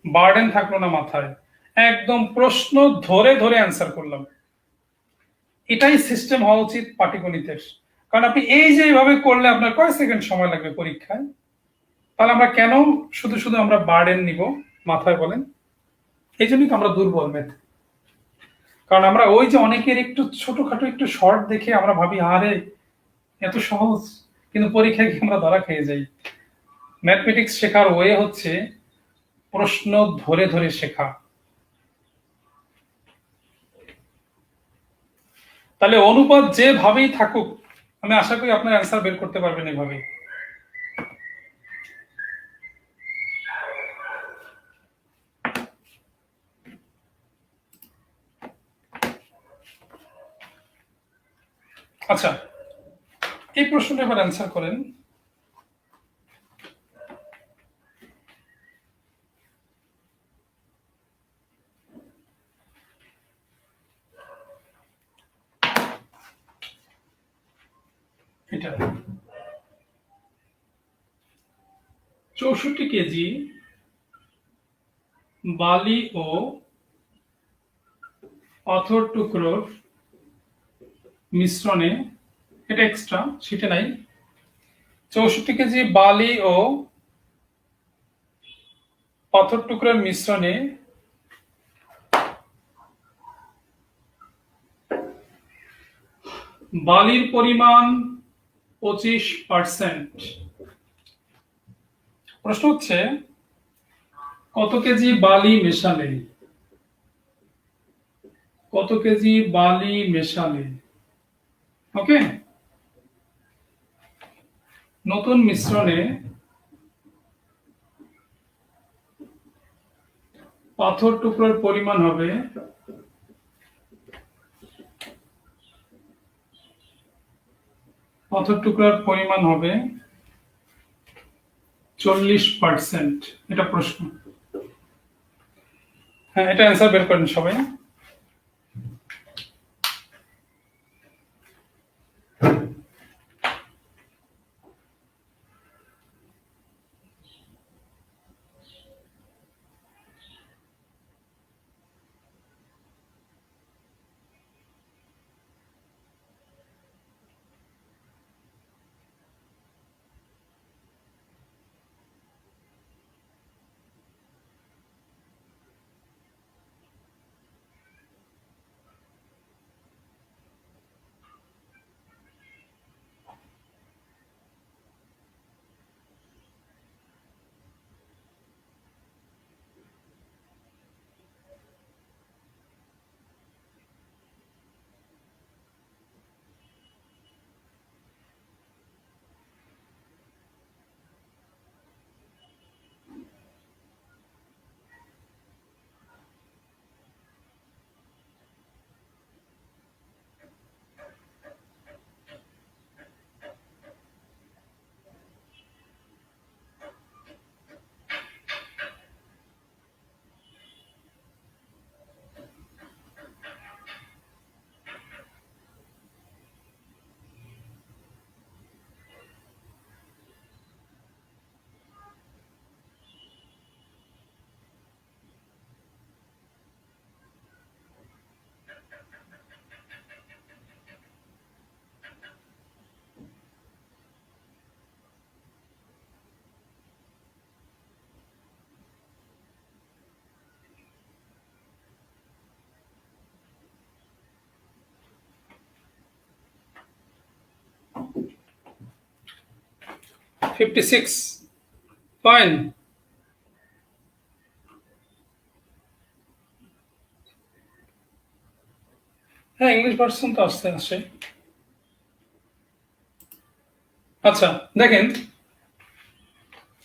বার্ডেন থাকলো না মাথায়, একদম প্রশ্ন ধরে ধরে অ্যান্সার করলাম। এটাই সিস্টেম হওয়া উচিত পাটিগণিতের। কারণ আপনি এই যে এইভাবে করলে আপনার কয় সেকেন্ড সময় লাগবে পরীক্ষায়? তাহলে আমরা কেন শুধু শুধু আমরা বার্ডেন নিব মাথায়, বলেন? এই জন্যই তো আমরা দুর্বল ম্যাথ। কারণ আমরা ওই যে অনেকের একটু ছোটখাটো একটু শর্ট দেখে আমরা ভাবি আরে এত সহজ, কিন্তু পরীক্ষায় গিয়ে আমরা ধরা খেয়ে যাই। ম্যাথমেটিক্স শেখার ওয়ে হচ্ছে প্রশ্ন ধরে ধরে শেখা। তাহলে অনুপাত যেভাবেই থাকুক, আমি আশা করি আপনার অ্যান্সার বের করতে পারবেন এভাবে। আচ্ছা, এই প্রশ্নটা এবার অ্যান্সার করেন। এটা 64 কেজি বালি ও পাথর টুকরোর মিশ্রণে, এটা এক্সট্রা সেটা নাই, 64 কেজি বালি ও পাথর টুকরোর মিশ্রণে বালির পরিমাণ 25%। প্রশ্ন হচ্ছে কত কেজি বালি মেশালে, কত কেজি বালি মেশালে, ওকে, নতুন মিশ্রণে পাথর টুকরোর পরিমাণ হবে 40%। এটা প্রশ্ন। হ্যাঁ, এটা অ্যান্সার বের করেন সবাই। $56 ফাইন। হ্যাঁ, ইংলিশ ভার্সন তো আসছে আসে। আচ্ছা দেখেন,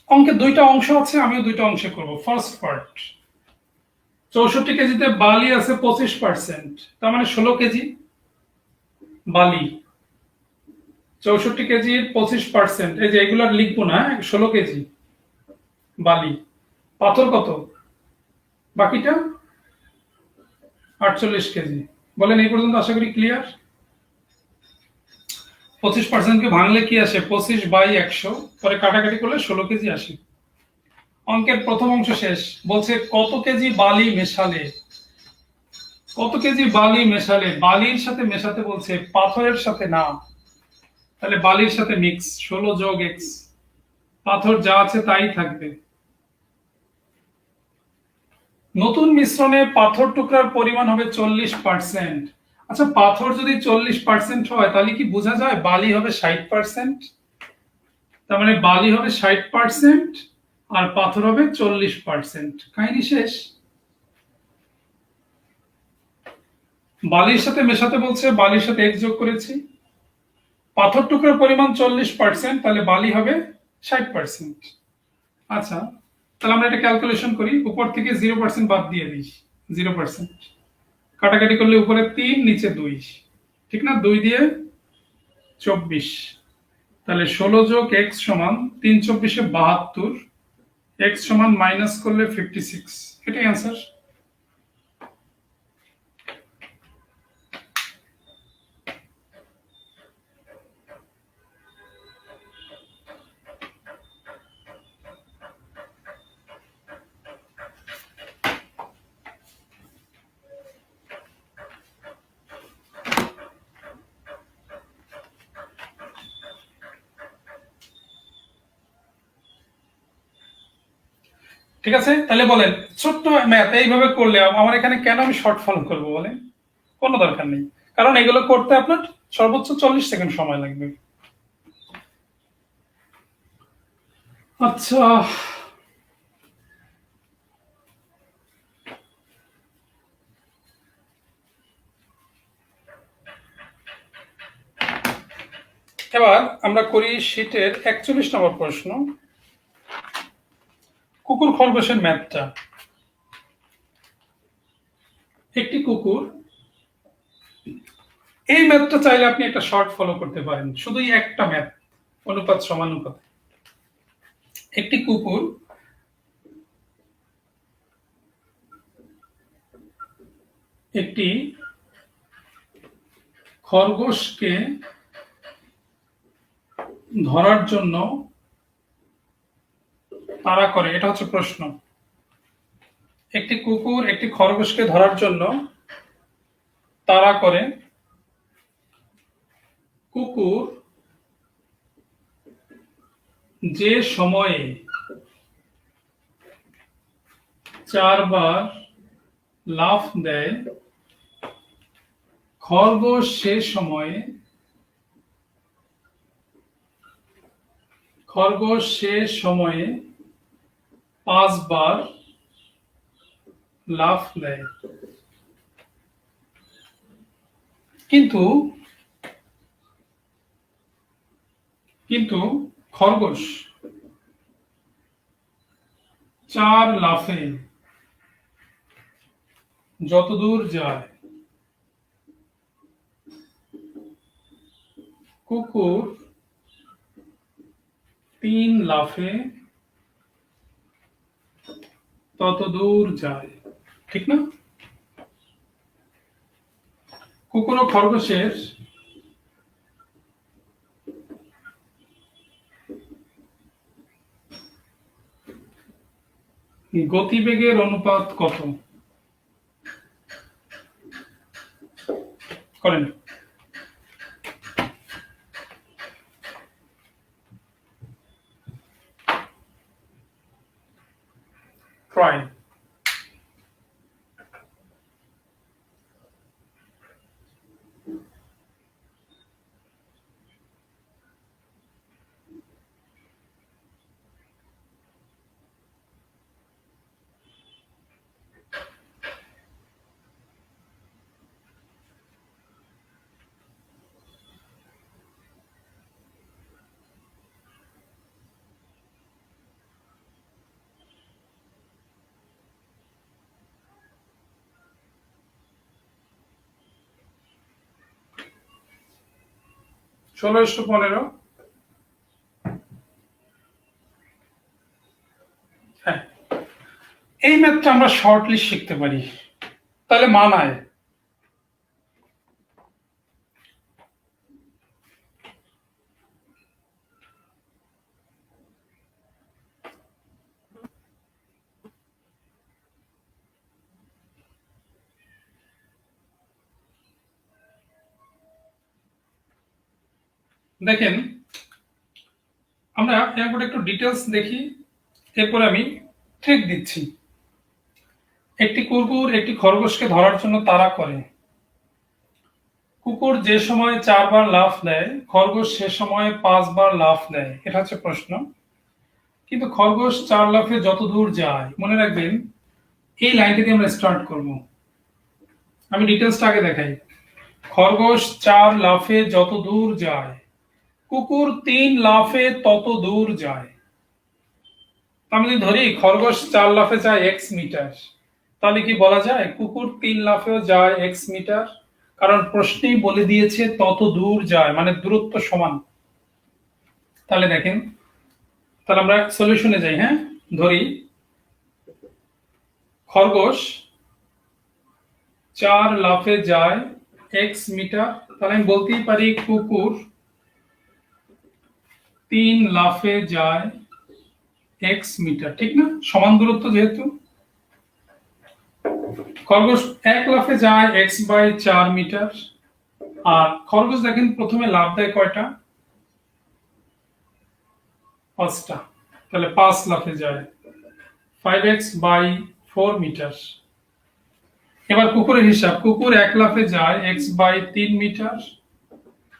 অঙ্কে দুইটা অংশ আছে, আমিও দুইটা অংশে করব। ফার্স্ট পার্ট, 64 কেজিতে বালি আছে 25%, তার মানে 16 কেজি বালি। 64 কেজির 25%, এই যে এগুলো লিখবো না, 16 কেজি বালি। পাথর কত বাকিটা? 48 কেজি। বলেন এই পর্যন্ত আশা করি ক্লিয়ার। 25%কে ভাঙলে কি আসে? 25/100, পরে কাটাকাটি করলে 16 কেজি আসে। অঙ্কের প্রথম অংশ শেষ। বলছে কত কেজি বালি মেশালে, কত কেজি বালি মেশালে, বালির সাথে মেশাতে বলছে, পাথরের সাথে না। তাহলে বালির সাথে মিক্স, 16 যোগ x, পাথর যা আছে তাই থাকবে। নতুন মিশ্রণে পাথর টুকরার পরিমাণ হবে 40%। আচ্ছা, পাথর যদি 40% হয় তাহলে কি বোঝা যায় বালি হবে 60%? তার মানে বালি হবে 60%, আর পাথর হবে 40%। কাহিনী শেষ। বালির সাথে মেশাতে বলছে, বালির সাথে এক্স যোগ করেছি। পাথর টুকরার পরিমাণ 40%, তাহলে বালি হবে 60%। আচ্ছা, তাহলে আমরা এটা ক্যালকুলেশন করি। উপর থেকে 0% বাদ দিয়ে দিই। 0%। কাটাকাটি করলে উপরে 3, নিচে 2, ঠিক না? 2 দিয়ে 24, তাহলে 16 যোগ এক্স সমান 3 24 72, এক্স সমান মাইনাস করলে 56। এটাই অ্যান্সার। ঠিক আছে, তাহলে বলেন ছোট্ট ম্যাথ এইভাবে করলে আমার এখানে কেন আমি শর্ট ফলো করবো বলেন? কোনো দরকার নেই, কারণ এগুলো করতে আপনার সর্বোচ্চ 40 সেকেন্ড সময় লাগবে। আচ্ছা, এবার আমরা করি শীটের 41 নম্বর প্রশ্ন, কুকুর খরগোশের ম্যাথটা। একটি কুকুর, এই ম্যাথটা চাইলে আপনি একটা শর্ট ফলো করতে পারেন, শুধুই একটা ম্যাথ, অনুপাত সমানুপাত। একটি কুকুর একটি খরগোশকে ধরার জন্য তাড়া করে, এটা হচ্ছে প্রশ্ন। একটি কুকুর একটি খরগোশকে ধরার জন্য তাড়া করে। কুকুর যে সময়ে 4 বার লাফ দেয়, খরগোশ সে সময়ে 5 বার লাফ দেয়। কিন্তু খরগোশ 4 লাফে যতদূর যায়, কুকুর 3 লাফে ততদূর যায়, ঠিক না? কুকুর ও খরগোশের গতিবেগের অনুপাত কত? করেন। ট্রাই। ষোলো ইস্টু 15। হ্যাঁ, এই ম্যাথটা আমরা শর্টলি শিখতে পারি, তাহলে মানায়। দেখেন, আমরা এরপর একটু ডিটেলস দেখি, এরপরে আমি ট্রিক দিচ্ছি। একটি কুকুর একটি খরগোশকে ধরার জন্য তাড়া করে। কুকুর যে সময় 4 বার লাফ দেয়, খরগোশ সে সময় 5 বার লাফ দেয়, এটা হচ্ছে প্রশ্ন। কিন্তু খরগোশ 4 লাফে যত দূর যায়, মনে রাখবেন এই লাইনটা দিয়ে আমরা স্টার্ট করব। আমি ডিটেইলসটা আগে দেখাই। খরগোশ 4 লাফে যত দূর যায়, কুকুর 3 লাফে তত দূর যায়। আমি যদি ধরি খরগোশ 4 লাফে যায় x মিটার, তাহলে কি বলা যায় কুকুর 3 লাফেও যায় x মিটার? কারণ প্রশ্নেই বলে দিয়েছে তত দূর যায়, মানে দূরত্ব সমান। তাহলে দেখেন, তাহলে আমরা সলিউশনে যাই। হ্যাঁ, ধরি খরগোশ 4 লাফে যায় x মিটার, তাহলে আমি বলতেই পারি কুকুর 3 লাফে যায় x মিটার, ঠিক না? সমান দূরত্ব যেহেতু। খরগোশ 1 লাফে যায় x/4 মিটার, আর খরগোশ দেখেন প্রথমে লাফ দেয় কয়টা? 5টা, তাহলে 5 লাফে যায় 5x/4 মিটার। এবার কুকুরের হিসাব, কুকুর 1 লাফে যায় x/3 মিটার,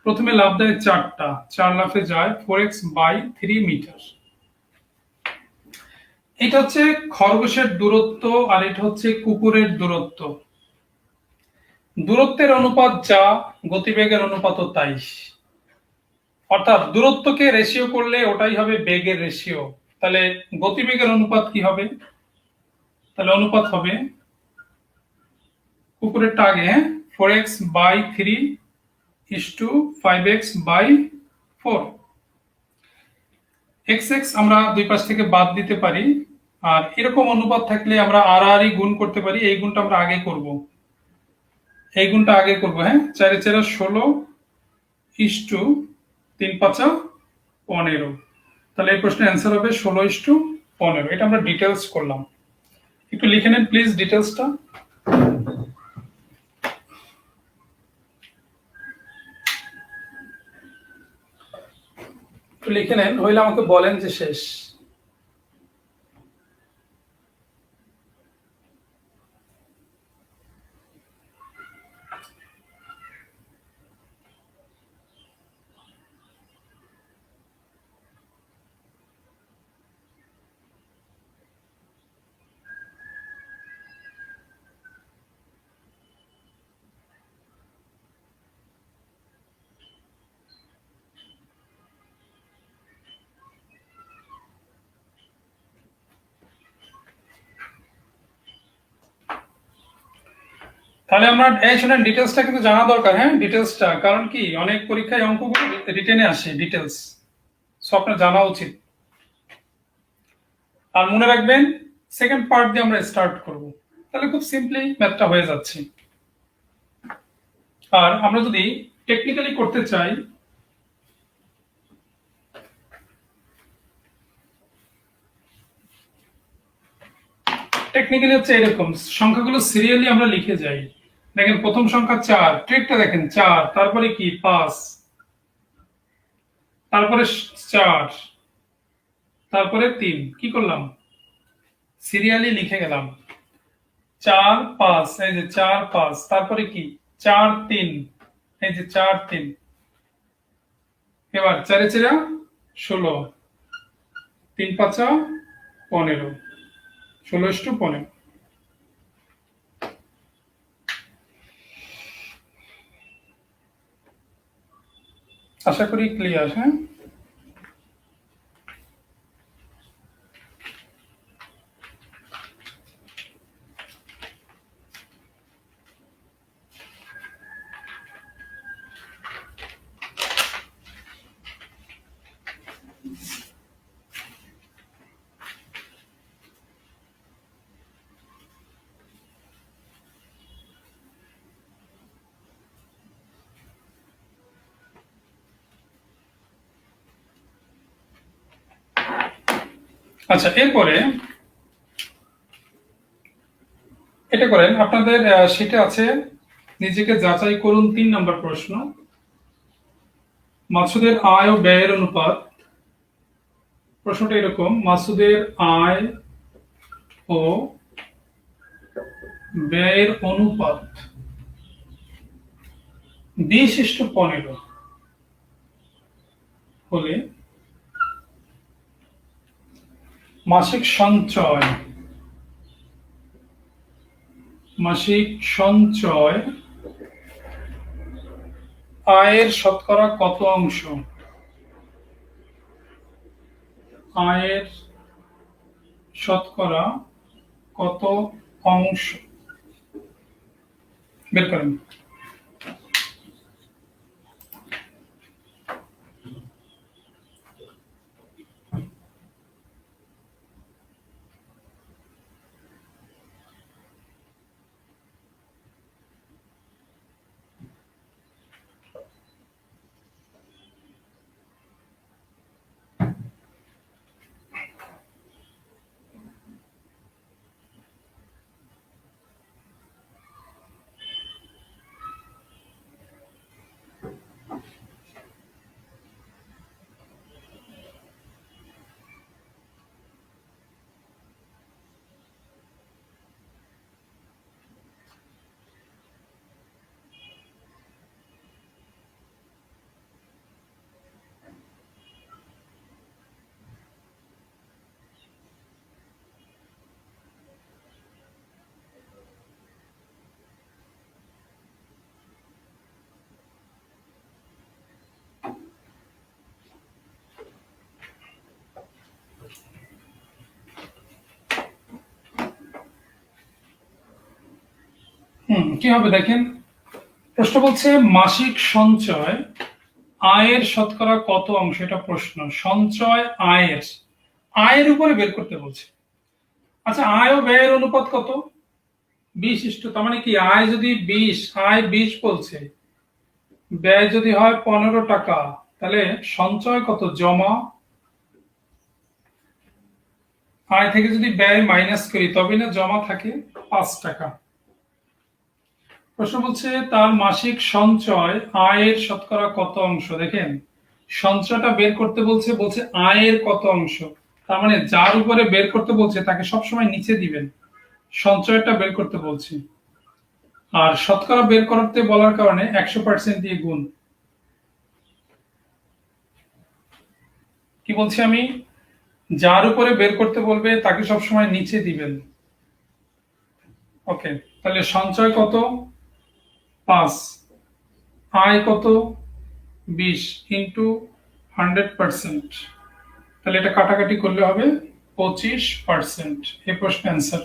প্রথমে লাফ দেয় 4টা, 4 লাফে যায় 4x/3 মিটার। এটা হচ্ছে খরগোশের দূরত্ব, আর এটা হচ্ছে কুকুরের দূরত্ব। দূরত্বের অনুপাত যা, গতিবেগের অনুপাতও তাই। অর্থাৎ দূরত্বকে রেশিও করলে ওটাই হবে বেগের রেশিও। তাহলে গতিবেগের অনুপাত কি হবে? তাহলে অনুপাত হবে কুকুরেরটা আগে, 4x/3 5x/4। x আমরা দুই পাশ থেকে বাদ দিতে পারি, আর এরকম অনুপাত থাকলে আমরা আর গুণ করতে পারি। এই গুণটা আমরা আগে করব, এই গুণটা আগে করব। হ্যাঁ, 4 4 16 3 5 15। তাহলে এই প্রশ্নের অ্যান্সার হবে 16:15। এটা আমরা ডিটেইলস করলাম। একটু লিখে নেন প্লিজ ডিটেইলসটা। একটু লিখে নেন, হইলে আমাকে বলেন যে শেষ। তাহলে আমরা এই শুনেন, ডিটেইলসটা কিন্তু জানা দরকার। হ্যাঁ, ডিটেইলসটা, কারণ কি অনেক পরীক্ষায় অঙ্কগুলো রিটেনে আসে ডিটেইলস, সো আপনার জানা উচিত। আর মনে রাখবেন সেকেন্ড পার্ট দিয়ে আমরা স্টার্ট করব, তাহলে খুব সিম্পলি ম্যাথটা হয়ে যাচ্ছে। আর আমরা যদি টেকনিক্যালি করতে চাই, টেকনিক্যালি হচ্ছে এরকম, সংখ্যাগুলো সিরিয়ালি আমরা লিখে যাই। দেখেন প্রথম সংখ্যা 4, ট্রিকটা দেখেন 4, তারপরে কি 5, তারপরে 4, তারপরে 3। কি করলাম? সিরিয়ালি লিখে গেলাম 4 5, এই যে 4 5, তারপরে কি 4 3, এই যে 4 3। এবার 4 4 16, 3 5 15, 16:15। আশা করি ক্লিয়ার। হ্যাঁ, আচ্ছা, এরপরে এটা করেন, আপনাদের সেটা আছে, নিজেকে যাচাই করুন 3 নম্বর প্রশ্ন। মাসুদের আয় ও ব্যয়ের অনুপাত। প্রশ্নটা এরকম, মাসুদের আয় ও ব্যয়ের অনুপাত 20:15 হলে মাসিক সঞ্চয়, মাসিক সঞ্চয় আয়ের শতকরা কত অংশ? আয়ের শতকরা কত অংশ বের করেন। কি হবে দেখেন, প্রশ্ন বলছে মাসিক সঞ্চয় আয়ের শতকরা কত অংশ, এটা প্রশ্ন। সঞ্চয় আয়ের, আয়ের উপরে বের করতে বলছে। আচ্ছা, আয় ও ব্যয়ের অনুপাত কত? 20:, তার মানে কি আয় যদি 20, আয় 20 বলছে, ব্যয় যদি হয় 15 টাকা, তাহলে সঞ্চয় কত? জমা। আয় থেকে যদি ব্যয় মাইনাস করি তবে না জমা থাকে 5 টাকা। প্রশ্ন বলছে তার মাসিক সঞ্চয় আয়ের শতকরা কত অংশ। দেখেন, সঞ্চয়টা বের করতে বলছে, বলছে আয়ের কত অংশ, তার মানে যার উপরে বের করতে বলছে তাকে সবসময় নিচে দিবেন। সঞ্চয়টা বের করতে বলছি, আর শতকরা বের করতে বলার কারণে 100% দিয়ে গুণ। কি বলছি আমি? যার উপরে বের করতে বলবে তাকে সবসময় নিচে দিবেন। ওকে, তাহলে সঞ্চয় কত? 5, আয় কত? 20 ইন্টু 100%, তাহলে এটা কাটাকাটি করলে হবে 25%। এই প্রশ্ন অ্যান্সার।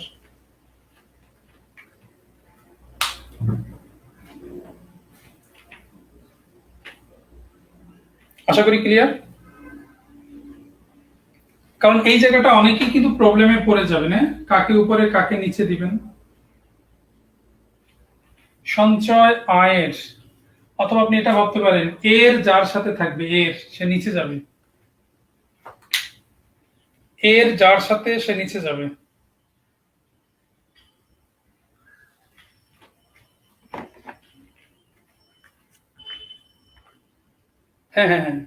আশা করি ক্লিয়ার। কারণ এই জায়গাটা অনেকেই কিন্তু প্রবলেমে পড়ে যাবে না, কাকে উপরে কাকে নিচে দিবেন। সঞ্চয় আয়ের, অথবা আপনি এটা ভাবতে পারেন এর যার সাথে থাকবে এর সে নিচে যাবে, এর যার সাথে সে নিচে যাবে। হ্যাঁ হ্যাঁ হ্যাঁ,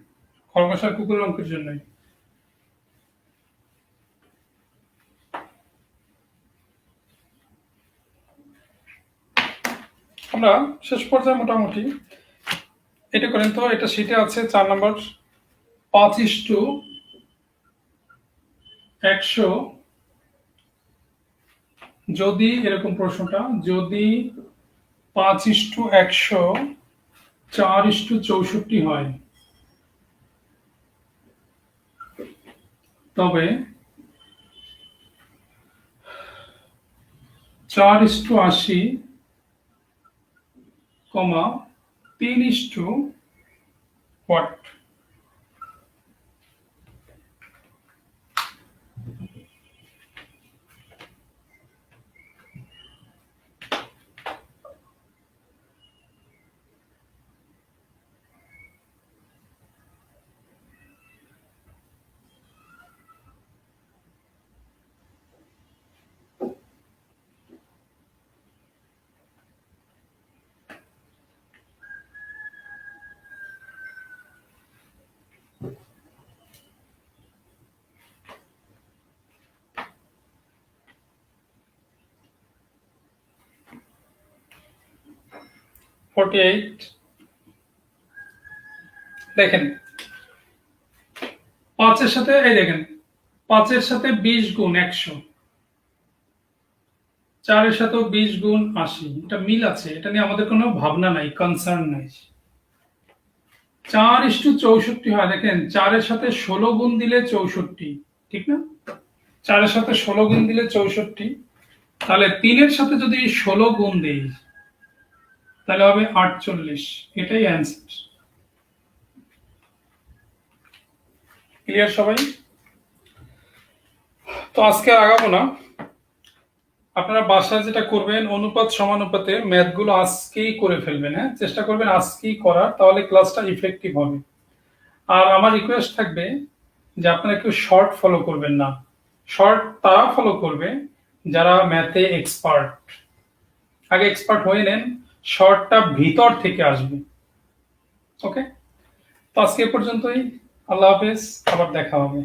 খরগোশ আর কুকুরের অঙ্কের জন্যই। আমরা শেষ পর্যায়ে মোটামুটি এটা করেন তো, এটা শীটে আছে 4 নম্বর। 5:100 যদি এরকম প্রশ্নটা, যদি 5:100 4:64 হয়, তবে 4:80, 3:what? দেখেন 5 এর সাথে এই দেখেন 5-এর সাথে 20 গুণ 100, 4-এর সাথেও 20 গুণ 80, এটা মিল আছে, এটা নিয়ে আমাদের কোনো ভাবনা নাই, কনসার্ন নাই। 4:64 হয়, দেখেন 4-এর সাথে 16 গুণ দিলে 64, ঠিক না? 4-এর সাথে 16 গুণ দিলে 64, তাহলে 3-এর সাথে যদি 16 গুণ দেই তাহলে হবে 48, এটাই অ্যান্সার। ক্লিয়ার সবাই? তো আজকে আর আগাবো না, আপনারা বাসায় যেটা করবেন অনুপাত সমানুপাতে ম্যাথগুলো আজকেই করে ফেলবেন, হ্যাঁ, চেষ্টা করবেন আজকেই করার, তাহলে ক্লাসটা ইফেক্টিভ হবে। আর আমার রিকোয়েস্ট থাকবে যে আপনারা একটু শর্ট ফলো করবেন না, শর্ট তারা ফলো করবে যারা ম্যাথে এক্সপার্ট। আগে এক্সপার্ট হয়ে নেন, শর্টটা ভিতর থেকে আসবে। ওকে, তো আজকে এ পর্যন্তই। আল্লাহ হাফেজ, আবার দেখা হবে।